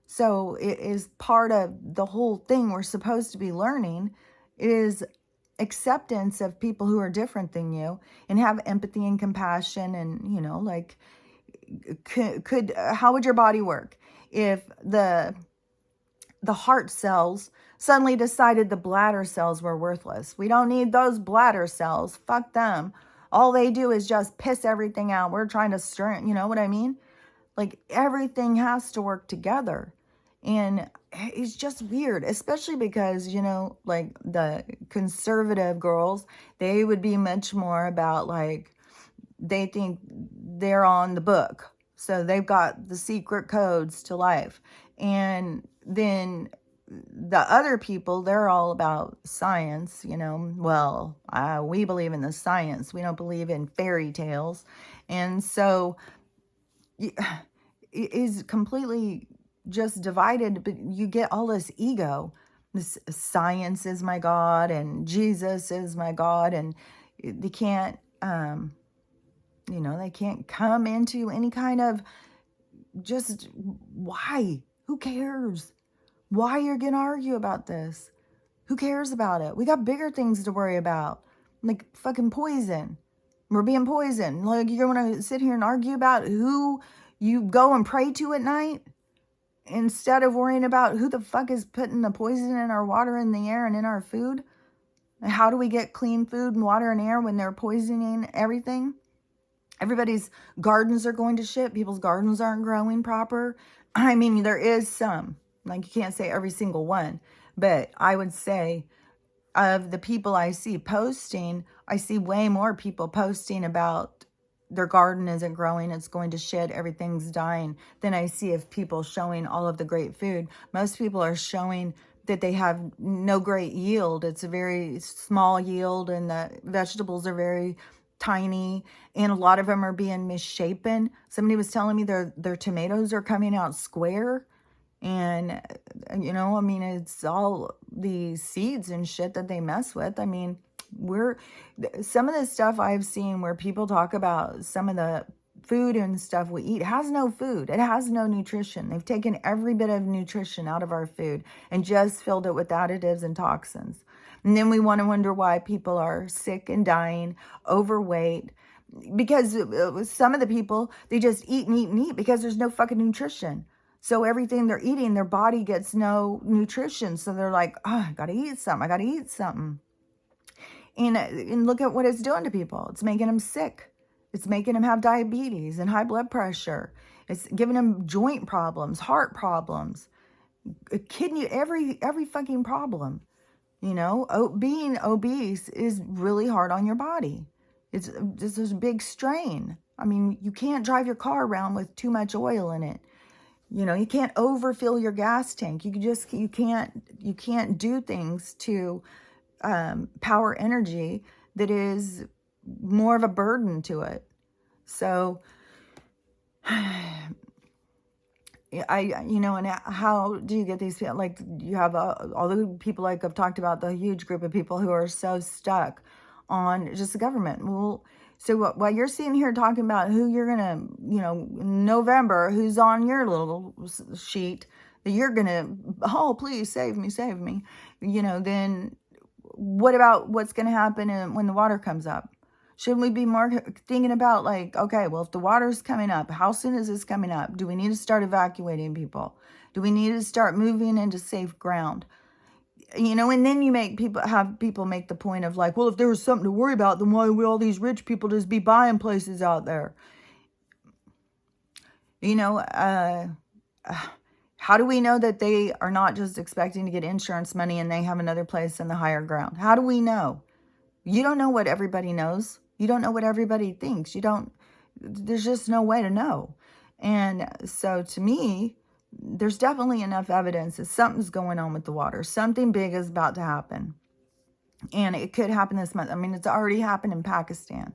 So it is part of the whole thing we're supposed to be learning is acceptance of people who are different than you, and have empathy and compassion. And, you know, like, how would your body work if the heart cells suddenly decided the bladder cells were worthless? We don't need those bladder cells. Fuck them. All they do is just piss everything out. We're trying to you know what I mean? Like, everything has to work together. And it's just weird, especially because, you know, like, the conservative girls, they would be much more about, like, they think they're on the book. So they've got the secret codes to life. And then the other people, they're all about science, you know. Well, we believe in the science. We don't believe in fairy tales. And so it is completely just divided, but you get all this ego. This science is my God and Jesus is my God. And they can't, you know, they can't come into any kind of just why? Who cares? Why you're going to argue about this? Who cares about it? We got bigger things to worry about, like fucking poison. We're being poisoned. Like, you're going to sit here and argue about who you go and pray to at night instead of worrying about who the fuck is putting the poison in our water, in the air, and in our food? And how do we get clean food and water and air when they're poisoning everything? Everybody's gardens are going to shit. People's gardens aren't growing proper. I mean, there is some. Like, you can't say every single one. But I would say, of the people I see posting, I see way more people posting about their garden isn't growing, it's going to shit, everything's dying, than I see of people showing all of the great food. Most people are showing that they have no great yield. It's a very small yield, and the vegetables are very tiny, and a lot of them are being misshapen. Somebody was telling me their tomatoes are coming out square. And, you know, I mean, it's all the seeds and shit that they mess with. I mean, some of the stuff I've seen where people talk about some of the food and stuff we eat has no food. It has no nutrition. They've taken every bit of nutrition out of our food and just filled it with additives and toxins. And then we want to wonder why people are sick and dying, overweight, because some of the people, they just eat and eat and eat because there's no fucking nutrition. So everything they're eating, their body gets no nutrition. So they're like, oh, I got to eat something. I got to eat something. And look at what it's doing to people. It's making them sick. It's making them have diabetes and high blood pressure. It's giving them joint problems, heart problems, kidney, every fucking problem. You know, being obese is really hard on your body. It's a big strain. I mean, you can't drive your car around with too much oil in it. You know, you can't overfill your gas tank. You can't do things to power energy that is more of a burden to it. So you know, and how do you get these people? Like, you have all the people, like I've talked about, the huge group of people who are so stuck on just the government. Well, so while you're sitting here talking about who you're going to, you know, in November, who's on your little sheet that you're going to, oh, please save me, you know, then what about what's going to happen when the water comes up? Shouldn't we be more thinking about, like, okay, well, if the water's coming up, how soon is this coming up? Do we need to start evacuating people? Do we need to start moving into safe ground? You know, and then you have people make the point of, like, well, if there was something to worry about, then why would all these rich people just be buying places out there? You know, how do we know that they are not just expecting to get insurance money and they have another place in the higher ground? How do we know? You don't know what everybody knows. You don't know what everybody thinks. There's just no way to know. And so to me, there's definitely enough evidence that something's going on with the water. Something big is about to happen. And it could happen this month. I mean, it's already happened in Pakistan.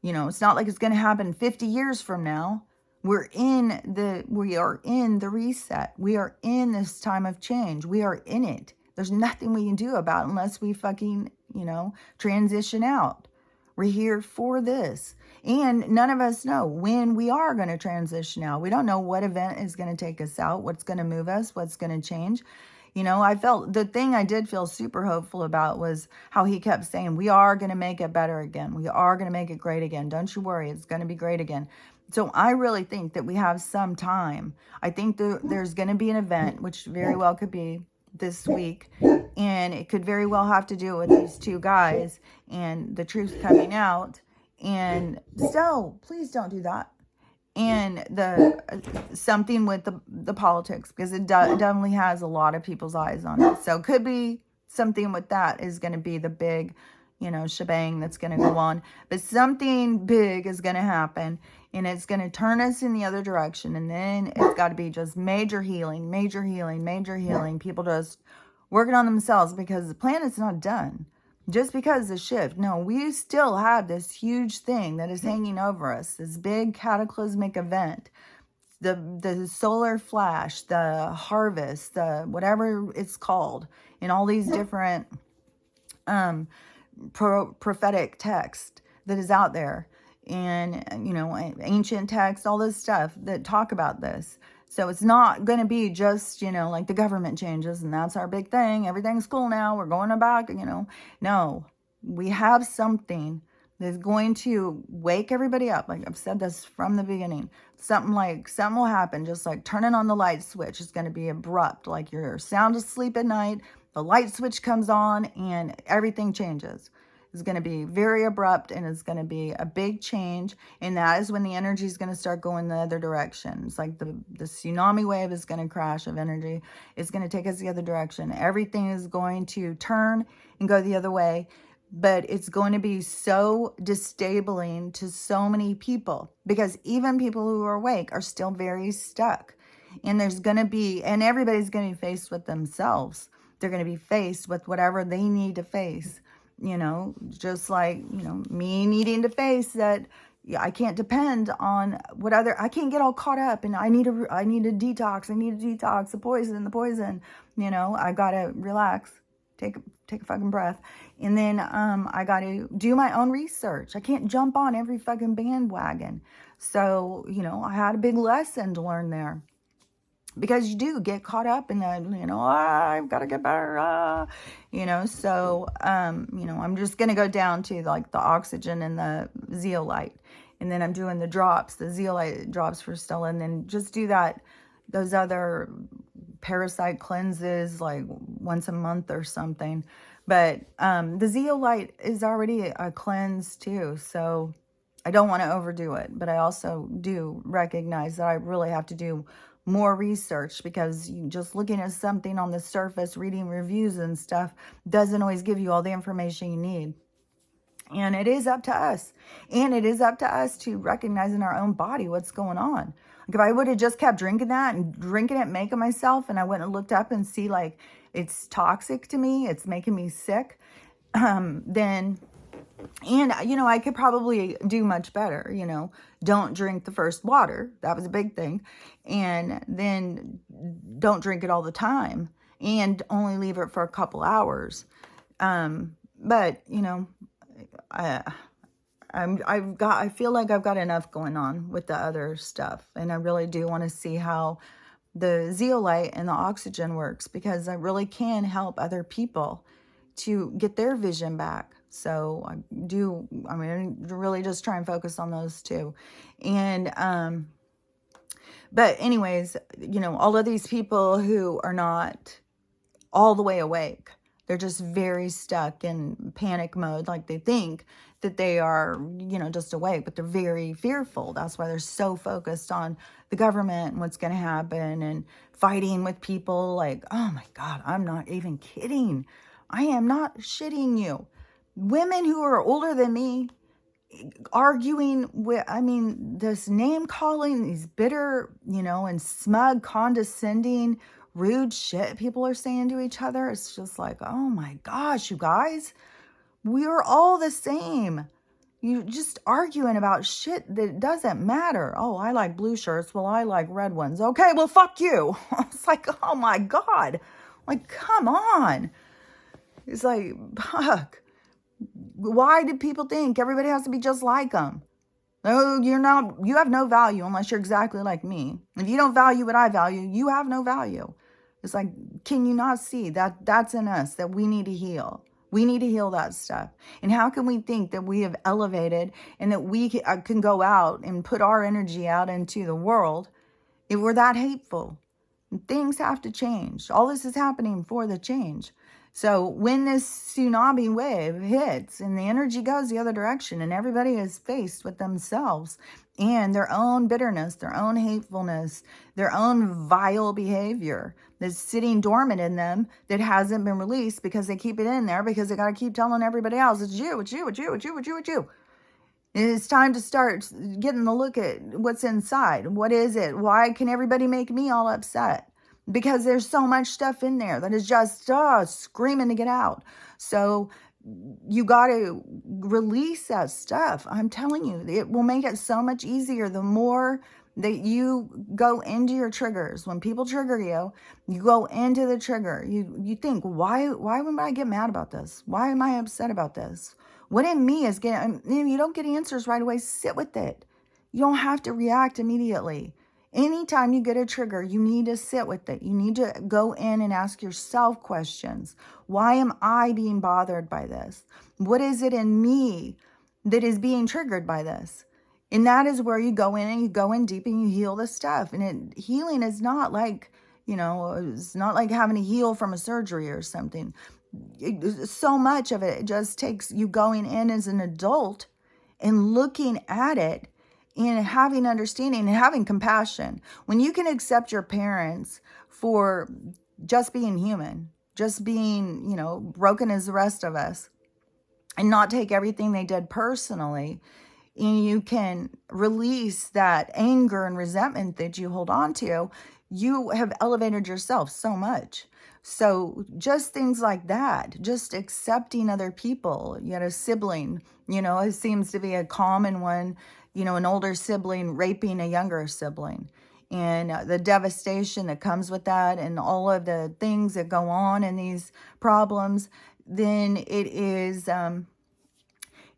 You know, it's not like it's going to happen 50 years from now. We are in the reset. We are in this time of change. We are in it. There's nothing we can do about it unless we fucking, you know, transition out. We're here for this. And none of us know when we are going to transition out. We don't know what event is going to take us out, what's going to move us, what's going to change. You know, I felt, the thing I did feel super hopeful about was how he kept saying, we are going to make it better again. We are going to make it great again. Don't you worry. It's going to be great again. So I really think that we have some time. I think there's going to be an event, which very well could be this week. And it could very well have to do with these two guys and the truth coming out. And still, please don't do that. And the something with the politics, because it definitely has a lot of people's eyes on it. So it could be something with that is going to be the big, you know, shebang that's going to go on. But something big is going to happen, and it's going to turn us in the other direction. And then it's got to be just major healing, major healing, major healing. People just working on themselves, because the planet's not done. Just because the shift. No, we still have this huge thing that is hanging over us. This big cataclysmic event. The solar flash, the harvest, the whatever it's called. In all these different prophetic text that is out there. And, you know, ancient text, all this stuff that talk about this. So it's not going to be just, you know, like the government changes and that's our big thing. Everything's cool now. We're going back, you know. No, we have something that's going to wake everybody up. Like I've said this from the beginning. Something will happen, just like turning on the light switch. It's going to be abrupt. Like you're sound asleep at night. The light switch comes on and everything changes. It's going to be very abrupt, and it's going to be a big change. And that is when the energy is going to start going the other direction. It's like the tsunami wave is going to crash of energy. It's going to take us the other direction. Everything is going to turn and go the other way. But it's going to be so disabling to so many people, because even people who are awake are still very stuck. And there's going to be, and everybody's going to be faced with themselves. They're going to be faced with whatever they need to face. You know, just like, you know, me needing to face that I can't depend on I can't get all caught up and I need a detox. I need a detox, the poison, you know, I got to relax, take a fucking breath. And then, I got to do my own research. I can't jump on every fucking bandwagon. So, you know, I had a big lesson to learn there. Because you do get caught up in that, you know, I've got to get better, you know. So, you know, I'm just going to go down to like the oxygen and the zeolite. And then I'm doing the drops, the zeolite drops for Stella. And then just do those other parasite cleanses like once a month or something. But the zeolite is already a cleanse too. So I don't want to overdo it. But I also do recognize that I really have to do more research, because just looking at something on the surface, reading reviews and stuff, doesn't always give you all the information you need. And it is up to us. And it is up to us to recognize in our own body what's going on. Like if I would have just kept drinking that and drinking it, making myself, and I went and looked up and see like it's toxic to me, it's making me sick, then... And, you know, I could probably do much better, you know, don't drink the first water. That was a big thing. And then don't drink it all the time, and only leave it for a couple hours. But, you know, I feel like I've got enough going on with the other stuff. And I really do want to see how the zeolite and the oxygen works, because I really can help other people to get their vision back. So I really just try and focus on those two. And, but anyways, you know, all of these people who are not all the way awake, they're just very stuck in panic mode. Like they think that they are, you know, just awake, but they're very fearful. That's why they're so focused on the government and what's going to happen, and fighting with people like, oh my God, I'm not even kidding. I am not shitting you. Women who are older than me arguing with, this name calling, these bitter, you know, and smug, condescending, rude shit people are saying to each other. It's just like, oh my gosh, you guys, we are all the same. You just arguing about shit that doesn't matter. Oh, I like blue shirts. Well, I like red ones. Okay, well, fuck you. It's like, oh my God. Like, come on. It's like, fuck. Why do people think everybody has to be just like them? No, you're not. You have no value unless you're exactly like me. If you don't value what I value, you have no value. It's like, can you not see that that's in us, that we need to heal? We need to heal that stuff. And how can we think that we have elevated and that we can go out and put our energy out into the world if we're that hateful? Things have to change. All this is happening for the change. So when this tsunami wave hits and the energy goes the other direction and everybody is faced with themselves and their own bitterness, their own hatefulness, their own vile behavior that's sitting dormant in them that hasn't been released because they keep it in there because they got to keep telling everybody else, it's you, it's you, it's you, it's you, it's you, it's you. It's time to start getting a look at what's inside. What is it? Why can everybody make me all upset? Because there's so much stuff in there that is just screaming to get out. So you got to release that stuff. I'm telling you, it will make it so much easier the more that you go into your triggers. When people trigger you, you go into the trigger. You think, why would I get mad about this? Why am I upset about this? What in me is getting, you don't get answers right away. Sit with it. You don't have to react immediately. Anytime you get a trigger, you need to sit with it. You need to go in and ask yourself questions. Why am I being bothered by this? What is it in me that is being triggered by this? And that is where you go in and you go in deep and you heal the stuff. And healing is not like, it's not like having to heal from a surgery or something. So much of it just takes you going in as an adult and looking at it and having understanding and having compassion. When you can accept your parents for just being human, just being, broken as the rest of us, and not take everything they did personally, and you can release that anger and resentment that you hold on to, you have elevated yourself so much. So just things like that, just accepting other people. You had a sibling, it seems to be a common one, an older sibling raping a younger sibling, and the devastation that comes with that and all of the things that go on in these problems. Then it is,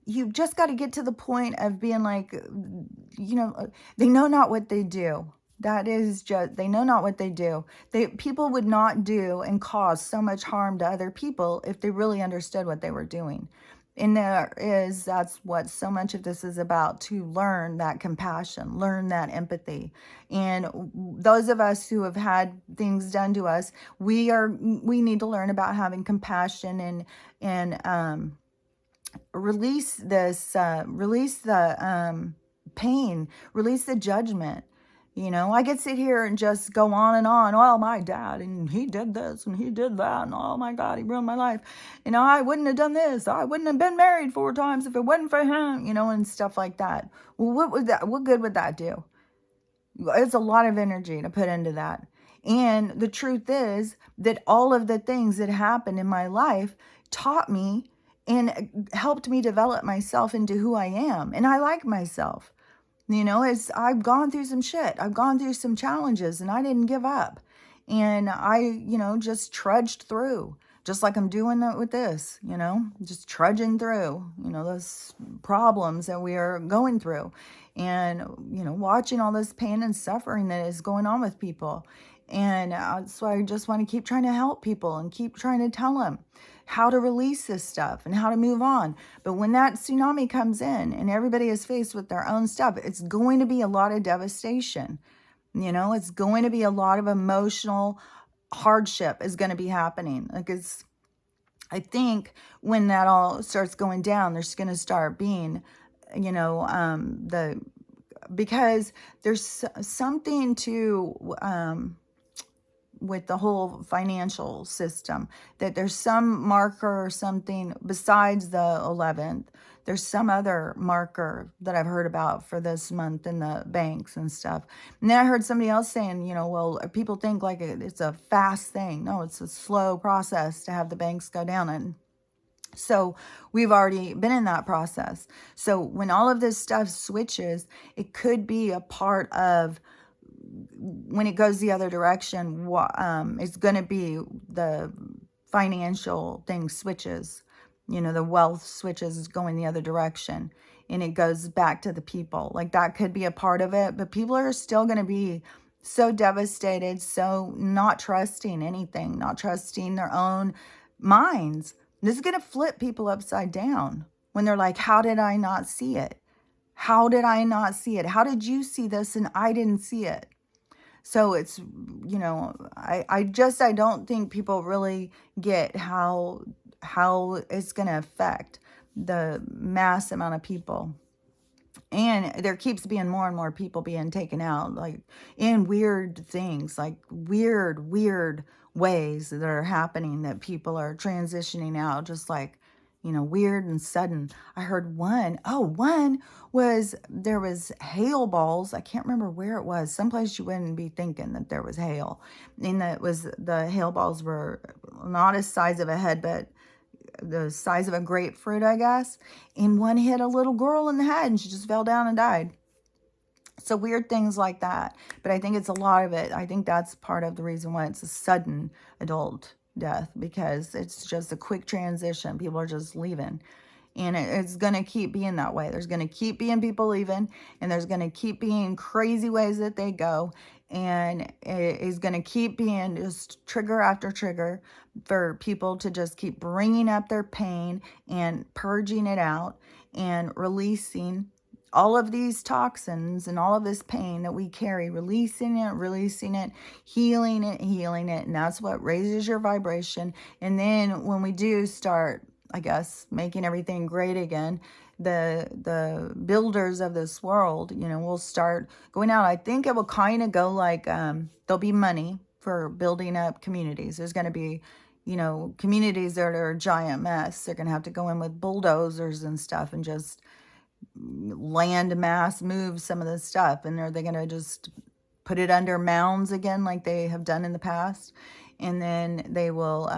you've just got to get to the point of being like, they know not what they do. That is just, they know not what they do. People would not do and cause so much harm to other people if they really understood what they were doing. And that's what so much of this is about, to learn that compassion, learn that empathy. And those of us who have had things done to us, we need to learn about having compassion and release release the pain, release the judgment. I could sit here and just go on and on. Well, my dad, and he did this and he did that, and oh my God, he ruined my life. I wouldn't have done this. I wouldn't have been married 4 times if it wasn't for him, and stuff like that. Well, what good would that do? It's a lot of energy to put into that. And the truth is that all of the things that happened in my life taught me and helped me develop myself into who I am. And I like myself. I've gone through some shit. I've gone through some challenges and I didn't give up. And I, just trudged through, just like I'm doing with this, just trudging through, those problems that we are going through, and, watching all this pain and suffering that is going on with people. And so I just want to keep trying to help people and keep trying to tell them how to release this stuff and how to move on. But when that tsunami comes in and everybody is faced with their own stuff, it's going to be a lot of devastation. It's going to be a lot of emotional hardship is going to be happening. I think when that all starts going down, there's going to start being, because there's something to, with the whole financial system, that there's some marker or something besides the 11th. There's some other marker that I've heard about for this month in the banks and stuff. And then I heard somebody else saying, well, people think like it's a fast thing. No, it's a slow process to have the banks go down. And so we've already been in that process. So when all of this stuff switches, it could be a part of, when it goes the other direction, it's going to be the financial thing switches, the wealth switches is going the other direction, and it goes back to the people. Like that could be a part of it, but people are still going to be so devastated, so not trusting anything, not trusting their own minds. This is going to flip people upside down when they're like, how did I not see it? How did I not see it? How did you see this and I didn't see it? So it's, I don't think people really get how it's going to affect the mass amount of people. And there keeps being more and more people being taken out, like in weird things, like weird ways that are happening, that people are transitioning out, just like, weird and sudden. I heard one was, there was hail balls. I can't remember where it was. Someplace you wouldn't be thinking that there was hail. And that was, the hail balls were not the size of a head, but the size of a grapefruit, I guess. And one hit a little girl in the head and she just fell down and died. So weird things like that. But I think it's a lot of it. I think that's part of the reason why it's a sudden adult death, because it's just a quick transition. People are just leaving. And it's going to keep being that way. There's going to keep being people leaving, and there's going to keep being crazy ways that they go. And it is going to keep being just trigger after trigger for people to just keep bringing up their pain and purging it out and releasing all of these toxins and all of this pain that we carry, releasing it, healing it. And that's what raises your vibration. And then when we do start, I guess, making everything great again, the builders of this world, will start going out. I think it will kind of go like, there'll be money for building up communities. There's going to be, communities that are a giant mess. They're going to have to go in with bulldozers and stuff and just land mass move some of this stuff. And they're going to just put it under mounds again, like they have done in the past. And then they will,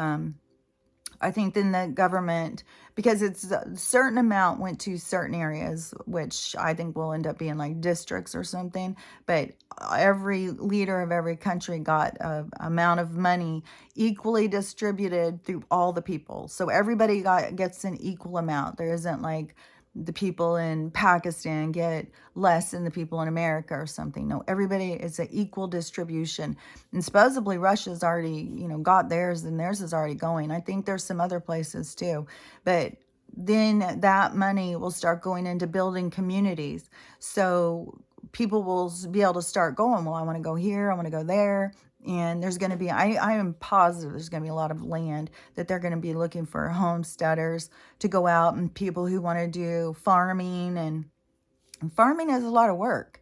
I think then the government, because it's a certain amount went to certain areas, which I think will end up being like districts or something. But every leader of every country got a amount of money equally distributed through all the people. So everybody gets an equal amount. There isn't like the people in Pakistan get less than the people in America or something. No, everybody is an equal distribution. And supposedly Russia's already, got theirs, and theirs is already going. I think there's some other places too. But then that money will start going into building communities. So people will be able to start going, well, I want to go here, I want to go there. And there's going to be, I am positive there's going to be a lot of land that they're going to be looking for homesteaders to go out, and people who want to do farming. And farming is a lot of work,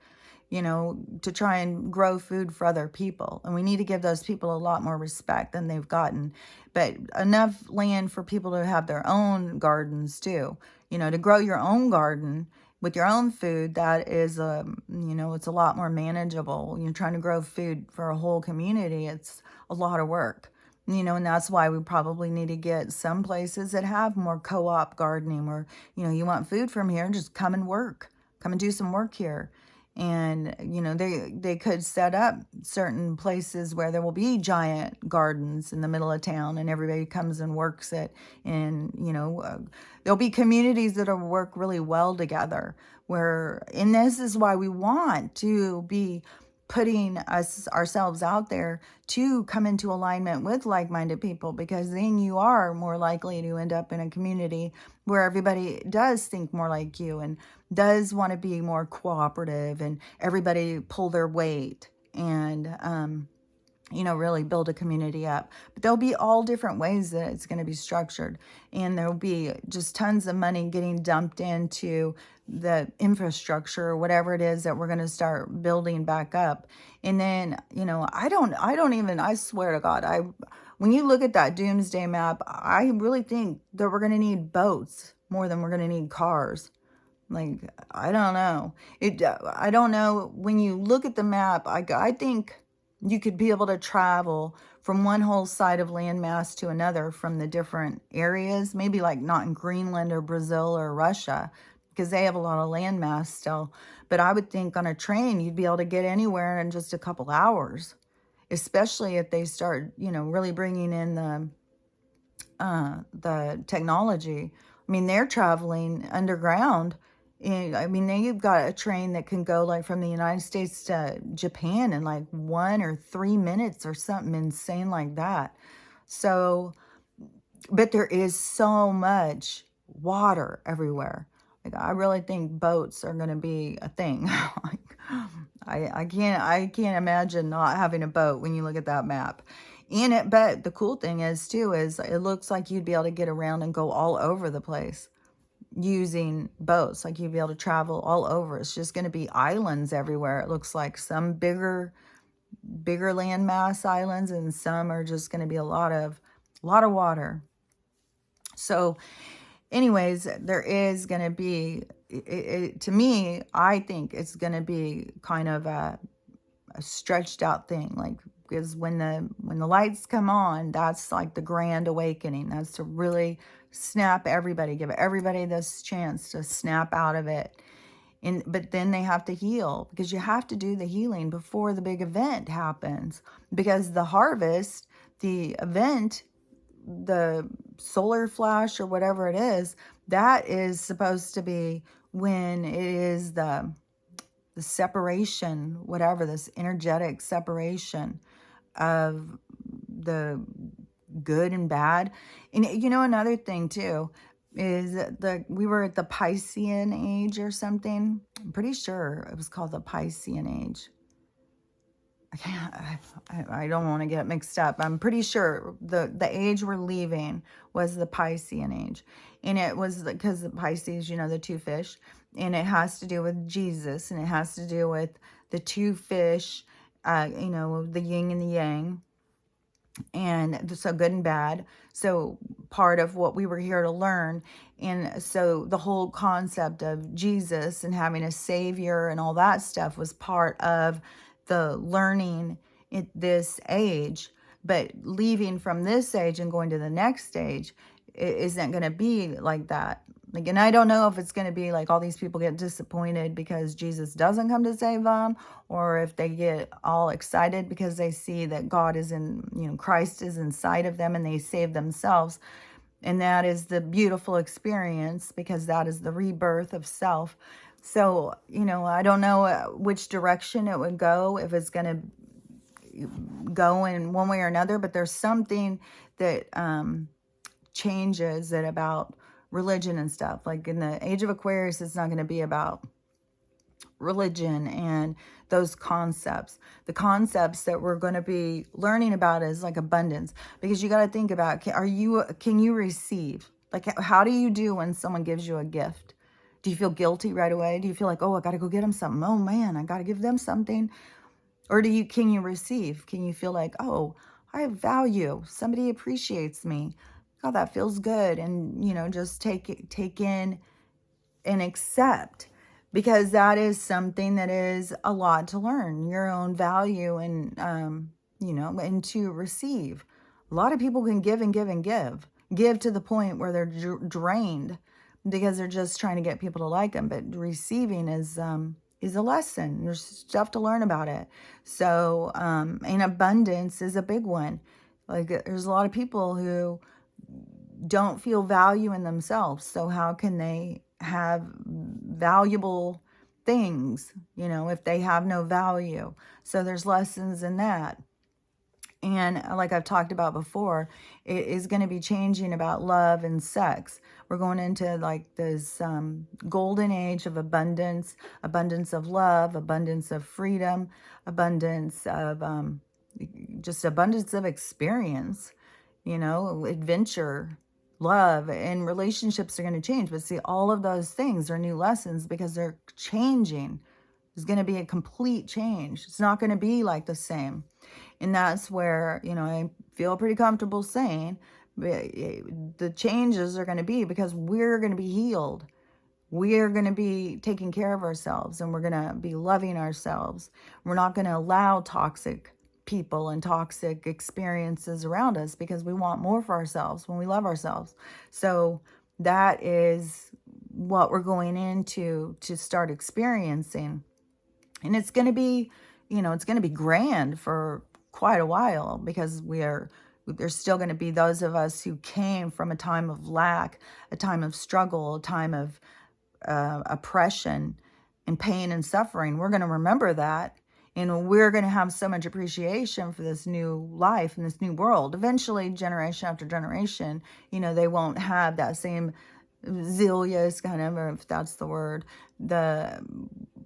to try and grow food for other people. And we need to give those people a lot more respect than they've gotten. But enough land for people to have their own gardens too, to grow your own garden with your own food. That is, it's a lot more manageable. You're trying to grow food for a whole community. It's a lot of work, and that's why we probably need to get some places that have more co-op gardening where, you want food from here, just come and do some work here. And, they could set up certain places where there will be giant gardens in the middle of town, and everybody comes and works it. And, there'll be communities that'll work really well together, and this is why we want to be putting ourselves out there to come into alignment with like-minded people, because then you are more likely to end up in a community where everybody does think more like you and does want to be more cooperative, and everybody pull their weight and, really build a community up. But there'll be all different ways that it's going to be structured. And there'll be just tons of money getting dumped into the infrastructure or whatever it is that we're going to start building back up. And then, I swear to God, when you look at that doomsday map, I really think that we're going to need boats more than we're going to need cars. Like, I don't know. I don't know. When you look at the map, I think you could be able to travel from one whole side of landmass to another from the different areas. Maybe like not in Greenland or Brazil or Russia, because they have a lot of landmass still. But I would think on a train, you'd be able to get anywhere in just a couple hours, especially if they start, really bringing in the technology. I mean, they're traveling underground And I mean, they've got a train that can go like from the United States to Japan in like 1 or 3 minutes or something insane like that. So, but there is so much water everywhere. Like, I really think boats are going to be a thing. Like, I can't imagine not having a boat when you look at that map. And it, but the cool thing is too, is it looks like you'd be able to get around and go all over the place using boats. Like, you'd be able to travel all over. It's just going to be islands everywhere. It looks like some bigger landmass islands, and some are just going to be a lot of water. So anyways, there is going to be, to me, I think it's going to be kind of a stretched out thing. Like, because when the lights come on, that's like the grand awakening. That's to really snap everybody, give everybody this chance to snap out of it. But then they have to heal, because you have to do the healing before the big event happens. Because the harvest, the event, the solar flash or whatever it is, that is supposed to be when it is the separation, whatever, this energetic separation of the good and bad. And you know, another thing too is that we were at the Piscean age or something. I'm pretty sure it was called the Piscean age. I don't want to get mixed up. I'm pretty sure the age we're leaving was the Piscean age. And it was because the Pisces, you know, the two fish. And it has to do with Jesus. And it has to do with the two fish, you know, the yin and the yang. And so good and bad. So part of what we were here to learn. And so the whole concept of Jesus and having a savior and all that stuff was part of the learning at this age. But leaving from this age and going to the next stage, it isn't going to be like that. Like, and I don't know if it's going to be like all these people get disappointed because Jesus doesn't come to save them, or if they get all excited because they see that God is in, you know, Christ is inside of them and they save themselves. And that is the beautiful experience, because that is the rebirth of self. So, you know, I don't know which direction it would go, if it's going to go in one way or another, but there's something that changes it about religion and stuff. Like in the age of Aquarius, it's not going to be about religion and those concepts. The concepts that we're going to be learning about is like abundance, because you got to think about, can you receive? Like, how do you do when someone gives you a gift? Do you feel guilty right away? Do you feel like, oh, I got to go get them something? Oh man, I got to give them something. Or can you receive? Can you feel like, oh, I have value. Somebody appreciates me. Oh, that feels good. And, you know, just take in and accept, because that is something that is a lot to learn, your own value, and, you know, and to receive. A lot of people can give and give and give to the point where they're drained, because they're just trying to get people to like them. But receiving is a lesson. There's stuff to learn about it. So, and abundance is a big one. Like, there's a lot of people who don't feel value in themselves. So how can they have valuable things, you know, if they have no value? So there's lessons in that. And like I've talked about before, it is going to be changing about love and sex. We're going into like this golden age of abundance of love, abundance of freedom, abundance of just abundance of experience, you know, adventure, love, and relationships are going to change. But see, all of those things are new lessons, because they're changing. There's going to be a complete change. It's not going to be like the same. And that's where, you know, I feel pretty comfortable saying the changes are going to be because we're going to be healed. We're going to be taking care of ourselves, and we're going to be loving ourselves. We're not going to allow toxic people and toxic experiences around us, because we want more for ourselves when we love ourselves. So that is what we're going into to start experiencing. And it's going to be, you know, it's going to be grand for quite a while, because there's still going to be those of us who came from a time of lack, a time of struggle, a time of oppression and pain and suffering. We're going to remember that. And we're going to have so much appreciation for this new life and this new world. Eventually, generation after generation, they won't have that same zealous kind of, or if that's the word, the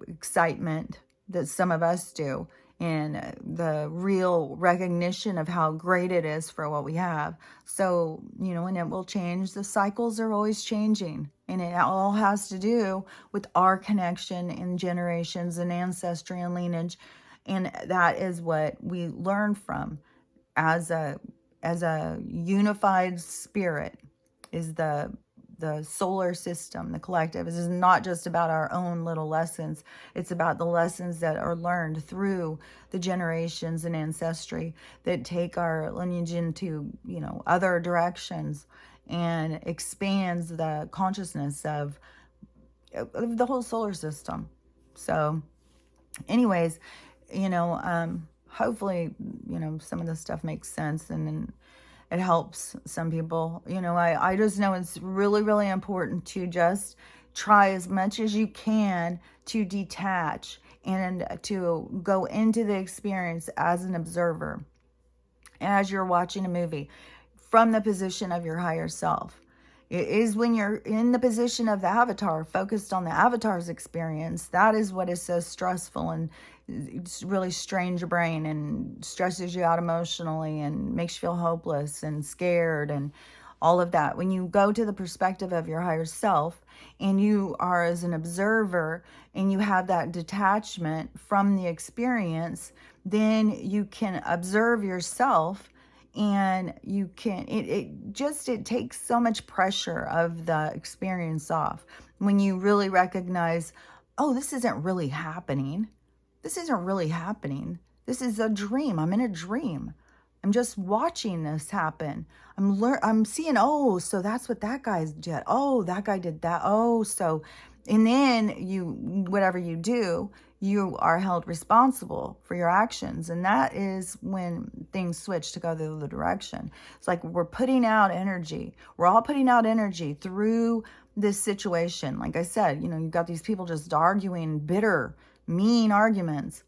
excitement that some of us do, and the real recognition of how great it is for what we have. So, and it will change. The cycles are always changing, and it all has to do with our connection in generations and ancestry and lineage. And that is what we learn from as a unified spirit, is the solar system, the collective. This is not just about our own little lessons. It's about the lessons that are learned through the generations and ancestry that take our lineage into, other directions, and expands the consciousness of the whole solar system. So anyways, hopefully, some of this stuff makes sense, and it helps some people. I just know it's really, really important to just try as much as you can to detach and to go into the experience as an observer, as you're watching a movie, from the position of your higher self. It is when you're in the position of the avatar, focused on the avatar's experience, that is what is so stressful, and it's really strains your brain and stresses you out emotionally and makes you feel hopeless and scared and all of that. When you go to the perspective of your higher self, and you are as an observer, and you have that detachment from the experience, then you can observe yourself. And you can, it takes so much pressure of the experience off when you really recognize, oh, this isn't really happening. This isn't really happening. This is a dream. I'm in a dream. I'm just watching this happen. I'm seeing, oh, so that's what that guy did. Oh, that guy did that. Oh, so, and then whatever you do, you are held responsible for your actions. And that is when things switch to go the other direction. It's like we're putting out energy. We're all putting out energy through this situation. Like I said, you've got these people just arguing, bitter, mean arguments.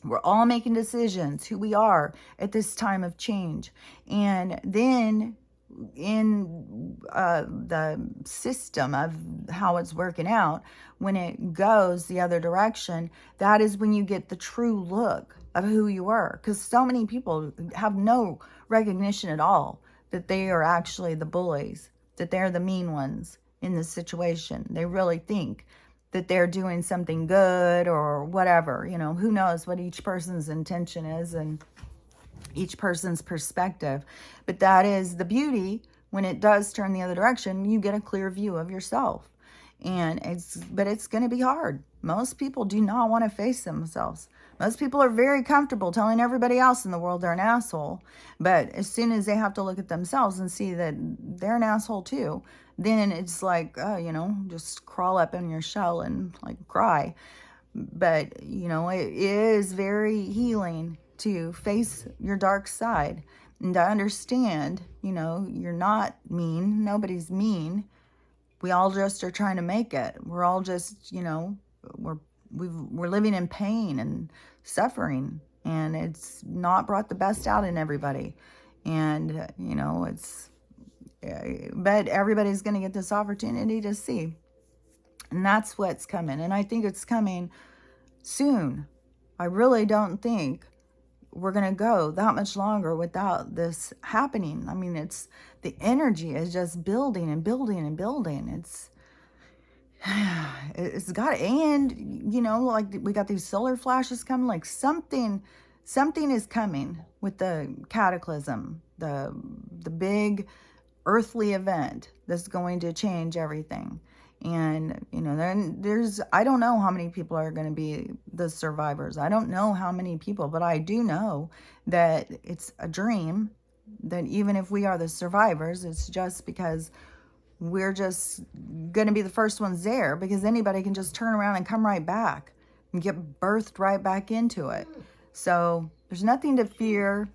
We're all making decisions, who we are at this time of change. And then in the system of how it's working out, when it goes the other direction, that is when you get the true look of who you are. Because so many people have no recognition at all that they are actually the bullies, that they're the mean ones in this situation. They really think that they're doing something good or whatever. Who knows what each person's intention is and each person's perspective. But that is the beauty. When it does turn the other direction, you get a clear view of yourself. And it's going to be hard. Most people do not want to face themselves. Most people are very comfortable telling everybody else in the world they're an asshole. But as soon as they have to look at themselves and see that they're an asshole too, then it's like, just crawl up in your shell and like cry. But, it is very healing to face your dark side and to understand, you're not mean. Nobody's mean. We all just are trying to make it. We're all just, we're living in pain and suffering, and it's not brought the best out in everybody. And, but everybody's going to get this opportunity to see. And that's what's coming. And I think it's coming soon. I really don't think we're going to go that much longer without this happening. I mean, the energy is just building and building and building. It's got, and like we got these solar flashes coming, like something is coming with the cataclysm, the big earthly event that's going to change everything. And, then I don't know how many people are going to be the survivors. I don't know how many people, but I do know that it's a dream, that even if we are the survivors, it's just because we're just going to be the first ones there, because anybody can just turn around and come right back and get birthed right back into it. So there's nothing to fear,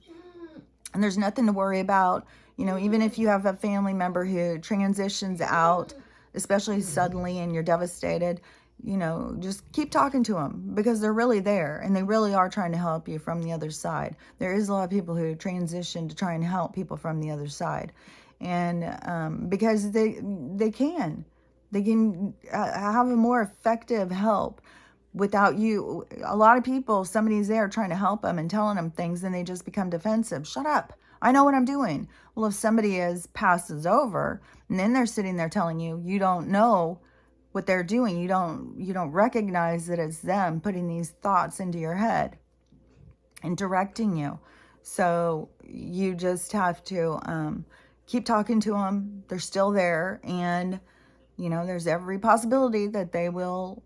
and there's nothing to worry about. Even if you have a family member who transitions out, especially suddenly and you're devastated, you know, just keep talking to them, because they're really there and they really are trying to help you from the other side. There is a lot of people who transition to try and help people from the other side. And because they can have a more effective help without you. A lot of people, somebody's there trying to help them and telling them things, and they just become defensive. Shut up, I know what I'm doing. Well, if somebody passes over and then they're sitting there telling you, you don't know what they're doing, you don't recognize that it's them putting these thoughts into your head and directing you. So you just have to keep talking to them. They're still there, and you know, there's every possibility that they will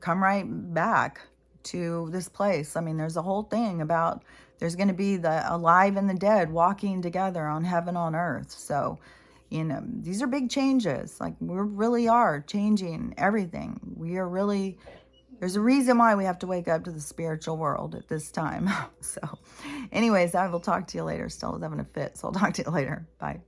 come right back to this place. I mean, there's a whole thing about there's going to be the alive and the dead walking together on heaven on earth. So, you know, these are big changes. Like, we really are changing everything. We are really, there's a reason why we have to wake up to the spiritual world at this time. So anyways, I will talk to you later. Stella's having a fit, so I'll talk to you later. Bye.